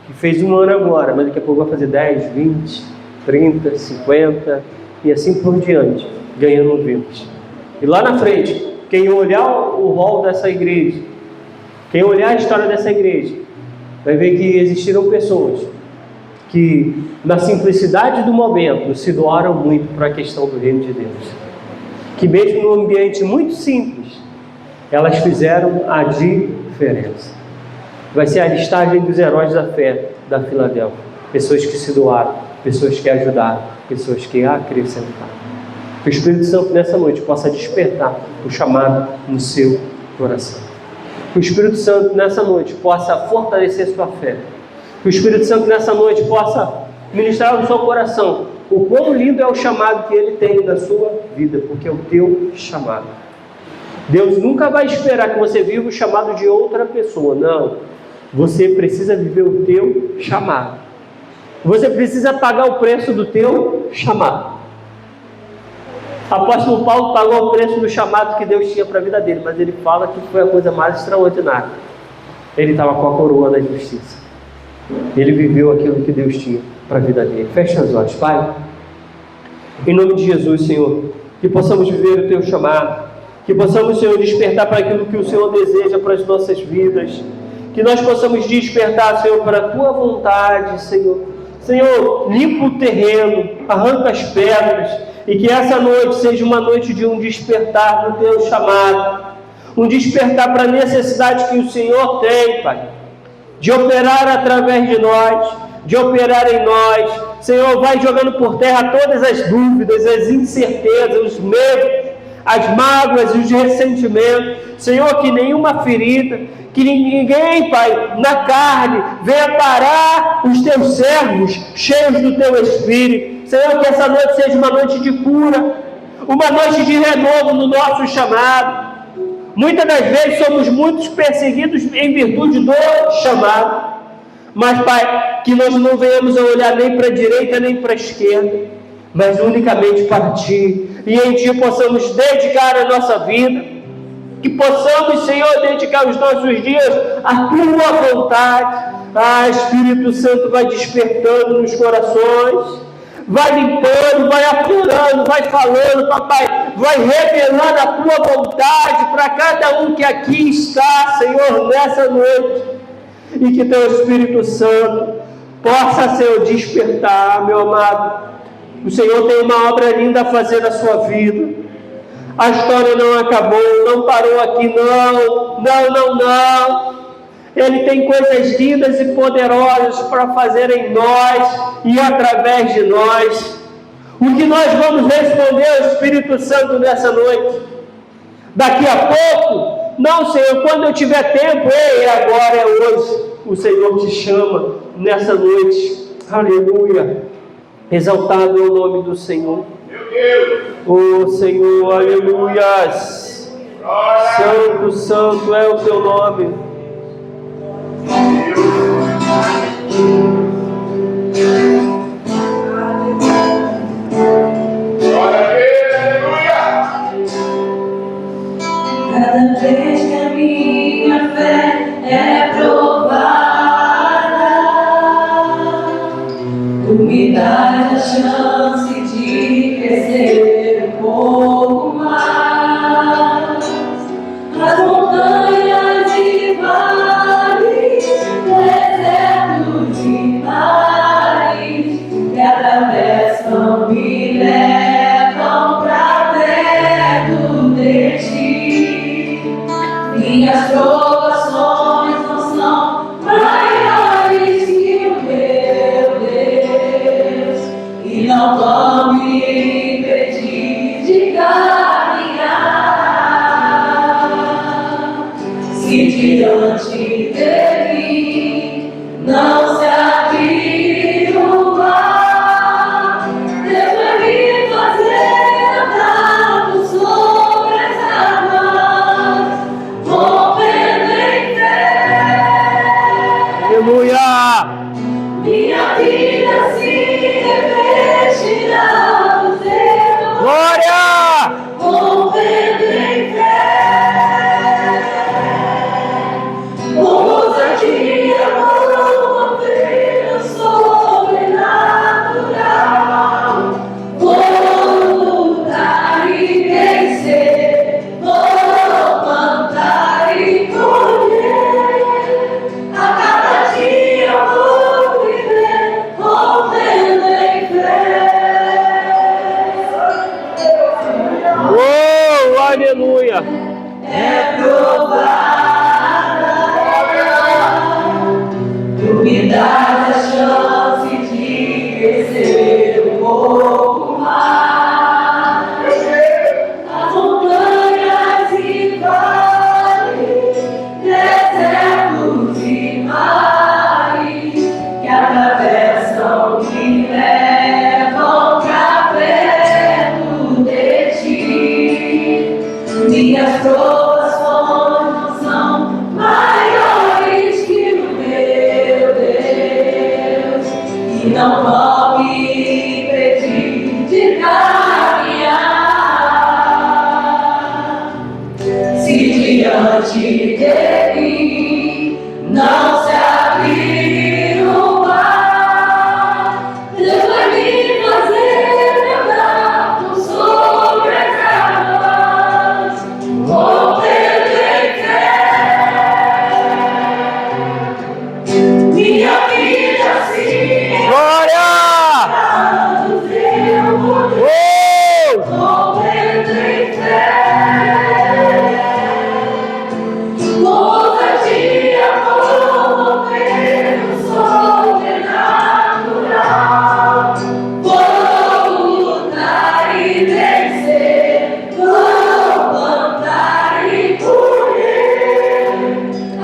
que fez um ano agora, mas daqui a pouco vai fazer 10, 20, 30, 50 e assim por diante, ganhando vidas. E lá na frente, quem olhar o rol dessa igreja, quem olhar a história dessa igreja, vai ver que existiram pessoas que, na simplicidade do momento, se doaram muito para a questão do reino de Deus. Que mesmo num ambiente muito simples, elas fizeram a diferença. Vai ser a listagem dos heróis da fé da Filadélfia. Pessoas que se doaram, pessoas que ajudaram, pessoas que acrescentaram. Que o Espírito Santo nessa noite possa despertar o chamado no seu coração. Que o Espírito Santo nessa noite possa fortalecer sua fé. Que o Espírito Santo nessa noite possa ministrar no seu coração o quão lindo é o chamado que Ele tem na sua vida, porque é o teu chamado. Deus nunca vai esperar que você viva o chamado de outra pessoa, não. Você precisa viver o teu chamado. Você precisa pagar o preço do teu chamado. O apóstolo Paulo pagou o preço do chamado que Deus tinha para a vida dele, mas ele fala que foi a coisa mais extraordinária. Ele estava com a coroa da justiça. Ele viveu aquilo que Deus tinha para a vida dele. Fecha os olhos, Pai. Em nome de Jesus, Senhor, que possamos viver o teu chamado, que possamos, Senhor, despertar para aquilo que o Senhor deseja para as nossas vidas, que nós possamos despertar, Senhor, para a tua vontade, Senhor. Senhor, limpa o terreno, arranca as pedras, e que essa noite seja uma noite de um despertar do teu chamado, um despertar para a necessidade que o Senhor tem, Pai, de operar através de nós, de operar em nós. Senhor, vai jogando por terra todas as dúvidas, as incertezas, os medos, as mágoas e os ressentimentos. Senhor, que nenhuma ferida, que ninguém, Pai, na carne, venha parar os teus servos cheios do teu Espírito. Senhor, que essa noite seja uma noite de cura, uma noite de renovo no nosso chamado. Muitas das vezes somos muitos perseguidos em virtude do chamado. Mas, Pai, que nós não venhamos a olhar nem para a direita nem para a esquerda, mas unicamente para Ti. E em Ti possamos dedicar a nossa vida, que possamos, Senhor, dedicar os nossos dias à Tua vontade. Espírito Santo, vai despertando nos corações, vai limpando, vai apurando, vai falando, Papai, vai revelando a Tua vontade para cada um que aqui está, Senhor, nessa noite. E que Teu Espírito Santo possa, Senhor, despertar, meu amado. O Senhor tem uma obra linda a fazer na sua vida. A história não acabou, não parou aqui, não. Ele tem coisas lindas e poderosas para fazer em nós e através de nós. O que nós vamos responder ao Espírito Santo nessa noite? Daqui a pouco? Não, Senhor, quando eu tiver tempo, agora é hoje. O Senhor te chama nessa noite. Aleluia. Exaltado é o nome do Senhor. Oh Senhor, aleluias. Santo, santo é o teu nome. Cada vez que a minha fé é provada, Tu me dás a chance de crescer um pouco mais. As montanhas e vales, desertos e mares que atravessam me levam pra perto de Ti. Minhas provações não são maiores que o meu Deus, e não vão me impedir de caminhar. Se diante de mim não se abrir o mar, Deus vai me fazer andar por sobre as águas, rompendo em fé. Aleluia. Minha vida se revestirá do Teu Glória. rompendo em fé. Com ousadia vou mover o sobrenatural. Vou lutar e vencer, vou plantar e colher. A cada dia eu vou viver rompendo em fé. Oh, aleluia. É provada, Tu me dás a chance de crescer um pouco mais. As montanhas e vales, desertos e mares que atravessam me levam não vão me impedir de caminhar. Se diante dele não se abrir o mar, Deus vai me fazer andar por sobre as águas, correndo em fé. Minha vida assim, Glória! correndo em fé. Ousadia promover o sobrenatural. Vou lutar e vencer, vou plantar e colher.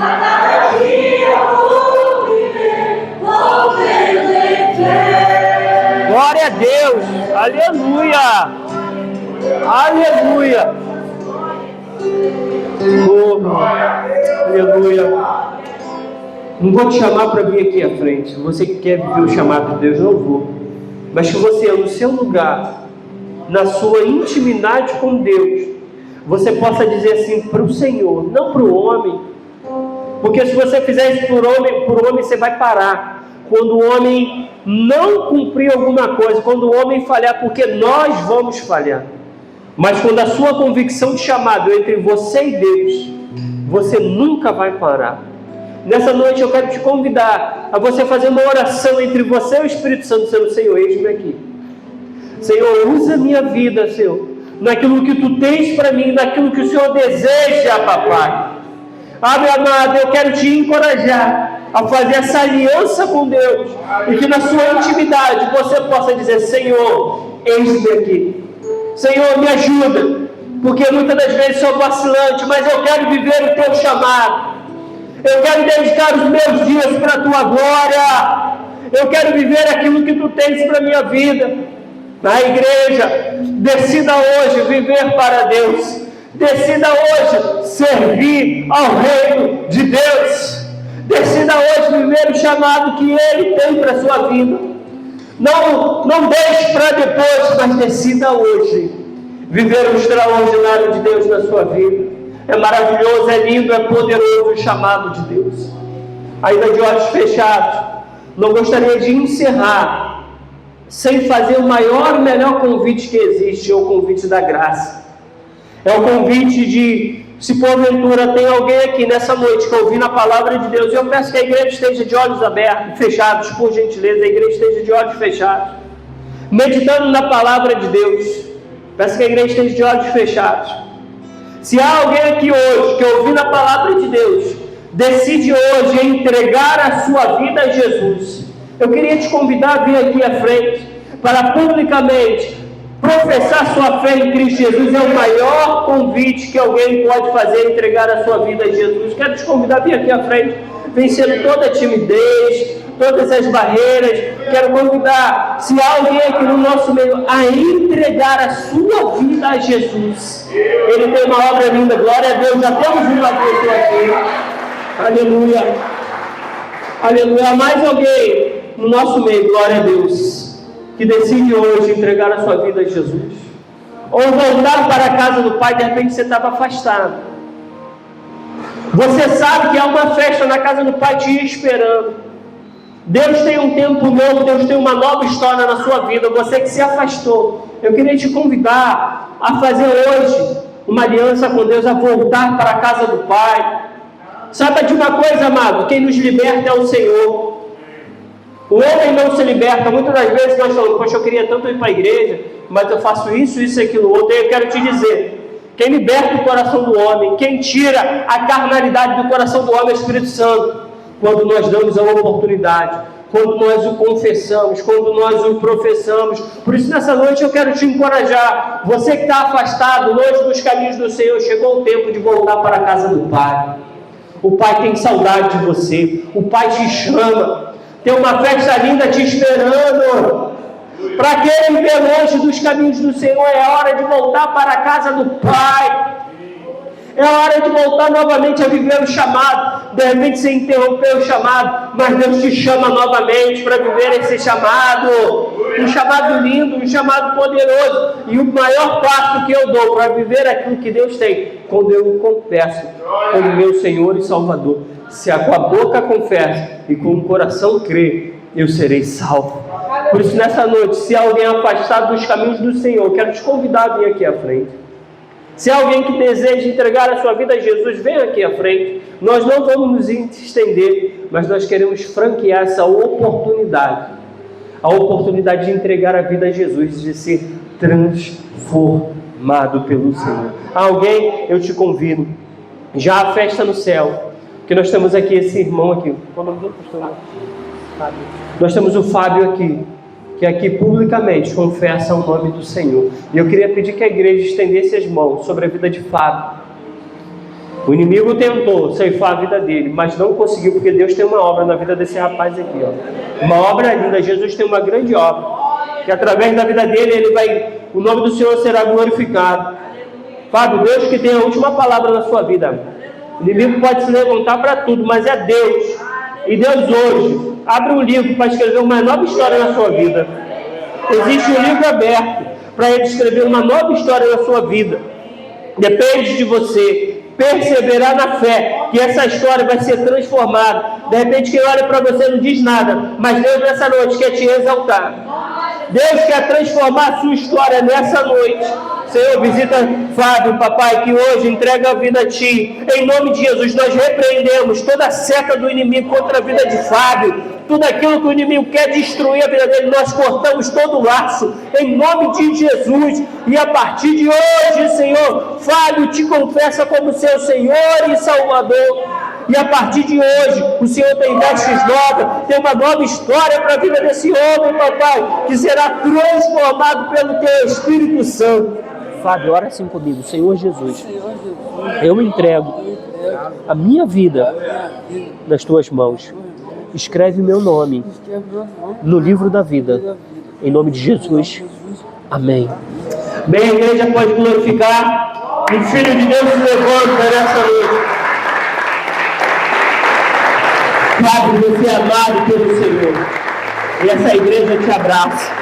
A cada dia vou viver, correndo em fé. Glória a Deus! Aleluia! Aleluia! Oh, aleluia! Não vou te chamar para vir aqui à frente. Você que quer viver o chamado de Deus, não vou. Mas que você, no seu lugar, na sua intimidade com Deus, você possa dizer assim para o Senhor, não para o homem. Porque se você fizer isso por homem, você vai parar. Quando o homem não cumprir alguma coisa, quando o homem falhar, porque nós vamos falhar. Mas quando a sua convicção de chamado é entre você e Deus, você nunca vai parar. Nessa noite eu quero te convidar a você fazer uma oração entre você e o Espírito Santo, dizendo: Senhor, eis-me aqui. Senhor, usa a minha vida, Senhor, naquilo que Tu tens para mim, naquilo que o Senhor deseja, papai. Ah, meu amado, eu quero te encorajar a fazer essa aliança com Deus, e que na sua intimidade você possa dizer: Senhor, eis-me aqui. Senhor, me ajuda, porque muitas das vezes sou vacilante, mas eu quero viver o Teu chamado. Eu quero dedicar os meus dias para a Tua glória. Eu quero viver aquilo que Tu tens para a minha vida. Na igreja, decida hoje viver para Deus. Decida hoje servir ao reino de Deus. Decida hoje viver o chamado que Ele tem para a sua vida. Não deixe para depois, mas decida hoje viver o extraordinário de Deus na sua vida. É maravilhoso, é lindo, é poderoso o chamado de Deus. Ainda de olhos fechados, não gostaria de encerrar sem fazer o maior e melhor convite que existe, é o convite da graça. É o convite de, se porventura tem alguém aqui nessa noite que ouvindo a palavra de Deus, eu peço que a igreja esteja de olhos abertos, fechados, por gentileza, a igreja esteja de olhos fechados, meditando na palavra de Deus. Peço que a igreja esteja de olhos fechados. Se há alguém aqui hoje que ouvindo a palavra de Deus, decide hoje entregar a sua vida a Jesus, eu queria te convidar a vir aqui à frente, para publicamente professar sua fé em Cristo Jesus. É o maior convite que alguém pode fazer, entregar a sua vida a Jesus. Quero te convidar a vir aqui à frente, vencendo toda a timidez, todas as barreiras. Quero convidar, se há alguém aqui no nosso meio, a entregar a sua vida a Jesus. Ele tem uma obra linda, glória a Deus. Já temos uma pessoa aqui, aleluia, aleluia. Há mais alguém no nosso meio, glória a Deus, que decide hoje entregar a sua vida a Jesus, ou voltar para a casa do Pai. De repente você estava afastado, você sabe que há uma festa na casa do Pai te esperando. Deus tem um tempo novo, Deus tem uma nova história na sua vida. Você que se afastou, eu queria te convidar a fazer hoje uma aliança com Deus, a voltar para a casa do Pai. Saiba de uma coisa, amado, quem nos liberta é o Senhor. O homem não se liberta. Muitas das vezes nós falamos: poxa, eu queria tanto ir para a igreja, mas eu faço isso, isso e aquilo outro. Eu quero te dizer, quem liberta o coração do homem, quem tira a carnalidade do coração do homem é o Espírito Santo. Quando nós damos a oportunidade, quando nós o confessamos, quando nós o professamos. Por isso nessa noite eu quero te encorajar. Você que está afastado, longe dos caminhos do Senhor, chegou o tempo de voltar para a casa do Pai. O Pai tem saudade de você, o Pai te chama. Tem uma festa linda te esperando. Para aquele que é longe dos caminhos do Senhor, é hora de voltar para a casa do Pai. É hora de voltar novamente a viver o chamado. De repente você interrompeu o chamado, mas Deus te chama novamente para viver esse chamado. Um chamado lindo, um chamado poderoso. E o maior passo que eu dou para viver aquilo que Deus tem, quando eu o confesso como meu Senhor e Salvador. Se com a boca confessa e com o coração crê, eu serei salvo. Por isso, nessa noite, se alguém afastado dos caminhos do Senhor, quero te convidar a vir aqui à frente. Se alguém que deseja entregar a sua vida a Jesus, vem aqui à frente. Nós não vamos nos estender, mas nós queremos franquear essa oportunidade. A oportunidade de entregar a vida a Jesus, de ser transformado pelo Senhor. Alguém, eu te convido, já a festa no céu, que nós temos aqui esse irmão aqui. Qual é o nome dele, pastor? Fábio. Nós temos o Fábio aqui, que aqui publicamente confessa o nome do Senhor. E eu queria pedir que a igreja estendesse as mãos sobre a vida de Fábio. O inimigo tentou ceifar a vida dele, mas não conseguiu, porque Deus tem uma obra na vida desse rapaz aqui, ó. Uma obra linda. Jesus tem uma grande obra, que através da vida dele, o nome do Senhor será glorificado. Fábio, Deus que tem a última palavra na sua vida. O inimigo pode se levantar para tudo, mas é Deus. E Deus hoje abre um livro para escrever uma nova história na sua vida. Existe um livro aberto para ele escrever uma nova história na sua vida. Depende de você perseverar na fé, que essa história vai ser transformada. De repente quem olha para você não diz nada, mas Deus nessa noite quer te exaltar. Deus quer transformar a sua história nessa noite. Senhor, visita Fábio, papai, que hoje entrega a vida a Ti. Em nome de Jesus, nós repreendemos toda a seta do inimigo contra a vida de Fábio. Tudo aquilo que o inimigo quer destruir a vida dele, nós cortamos todo o laço. Em nome de Jesus. E a partir de hoje, Senhor, Fábio te confessa como seu Senhor e Salvador. E a partir de hoje, o Senhor tem vestes novas, tem uma nova história para a vida desse homem, papai, que será transformado pelo Teu Espírito Santo. Fábio, ora assim comigo. Senhor Jesus, eu entrego a minha vida nas Tuas mãos. Escreve meu nome no livro da vida. Em nome de Jesus. Amém. Bem, a igreja pode glorificar. O Filho de Deus se levanta nessa noite. Fábio, você é amado pelo Senhor. E essa igreja te abraça.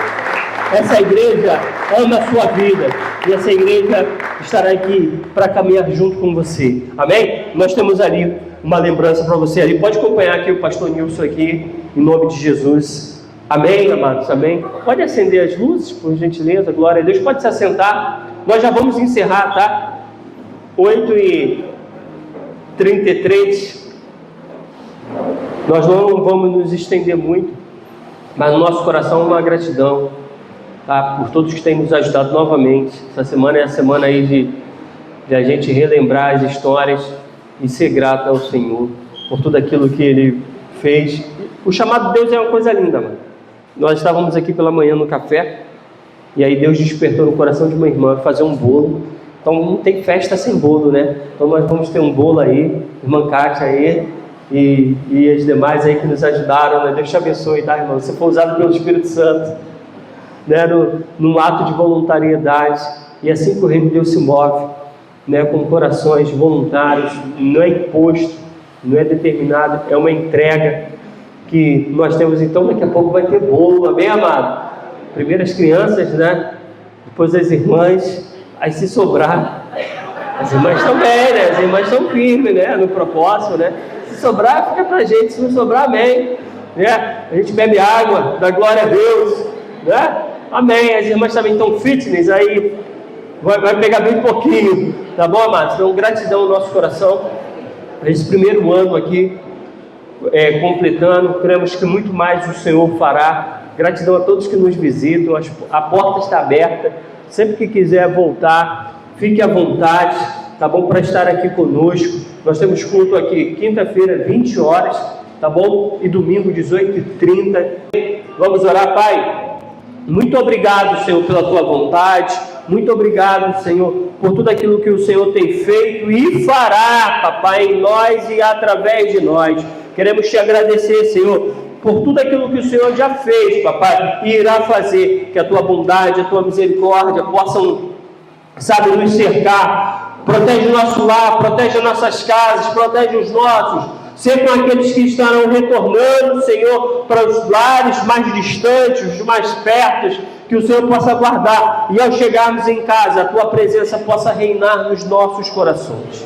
Essa igreja ama a sua vida. E essa igreja estará aqui para caminhar junto com você. Amém? Nós temos ali uma lembrança para você ali. Pode acompanhar aqui o pastor Nilson aqui, em nome de Jesus. Amém, amados? Amém? Pode acender as luzes, por gentileza, glória a Deus. Pode se assentar. Nós já vamos encerrar, tá? 8h33. Nós não vamos nos estender muito, mas no nosso coração uma gratidão, tá? Por todos que têm nos ajudado novamente. Essa semana é a semana aí de a gente relembrar as histórias e ser grato ao Senhor por tudo aquilo que Ele fez. O chamado de Deus é uma coisa linda, mano. Nós estávamos aqui pela manhã no café, e aí Deus despertou no coração de uma irmã fazer um bolo. Então não tem festa sem bolo, né? Então nós vamos ter um bolo aí, irmã Kátia aí, e as demais aí que nos ajudaram, né? Deus te abençoe, tá, irmão? Você foi usado pelo Espírito Santo, né? Num ato de voluntariedade, e assim que o reino de Deus se move, né? Com corações voluntários, não é imposto, não é determinado, é uma entrega que nós temos. Então daqui a pouco vai ter bolo, amém, amado? Primeiro as crianças, né? Depois as irmãs, aí se sobrar, as irmãs também, né? As irmãs estão firmes, né? No propósito, né? Se sobrar, fica pra gente. Se não sobrar, amém. Né? A gente bebe água, dá glória a Deus. Né? Amém. As irmãs também estão fitness, aí vai pegar bem pouquinho. Tá bom, amados? Então, gratidão no nosso coração. Esse primeiro ano aqui, completando. Cremos que muito mais o Senhor fará. Gratidão a todos que nos visitam. A porta está aberta. Sempre que quiser voltar, fique à vontade. Tá bom? Para estar aqui conosco. Nós temos culto aqui quinta-feira, 20 horas, tá bom? E domingo, 18h30. Vamos orar, Pai. Muito obrigado, Senhor, pela Tua vontade. Muito obrigado, Senhor, por tudo aquilo que o Senhor tem feito e fará, Papai, em nós e através de nós. Queremos Te agradecer, Senhor, por tudo aquilo que o Senhor já fez, Papai, e irá fazer. Que a Tua bondade, a Tua misericórdia possam, sabe, nos cercar. Protege o nosso lar, protege as nossas casas, protege os nossos. ser com aqueles que estarão retornando, Senhor, para os lares mais distantes, os mais perto, que o Senhor possa guardar, e ao chegarmos em casa, a Tua presença possa reinar nos nossos corações.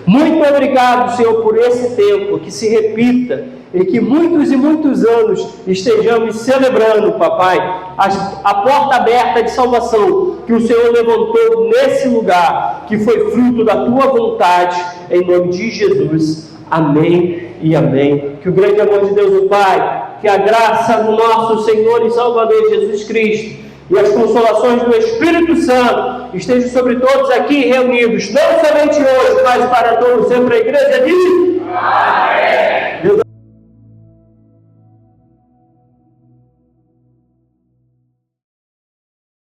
Muito obrigado, Senhor, por esse tempo, que se repita, e que muitos e muitos anos estejamos celebrando, Papai, a porta aberta de salvação que o Senhor levantou nesse lugar, que foi fruto da Tua vontade, em nome de Jesus. Amém e amém. Que o grande amor de Deus, o Pai, que a graça do nosso Senhor e Salvador Jesus Cristo e as consolações do Espírito Santo estejam sobre todos aqui reunidos, não somente hoje, mas para todos sempre. A igreja diz: Amém.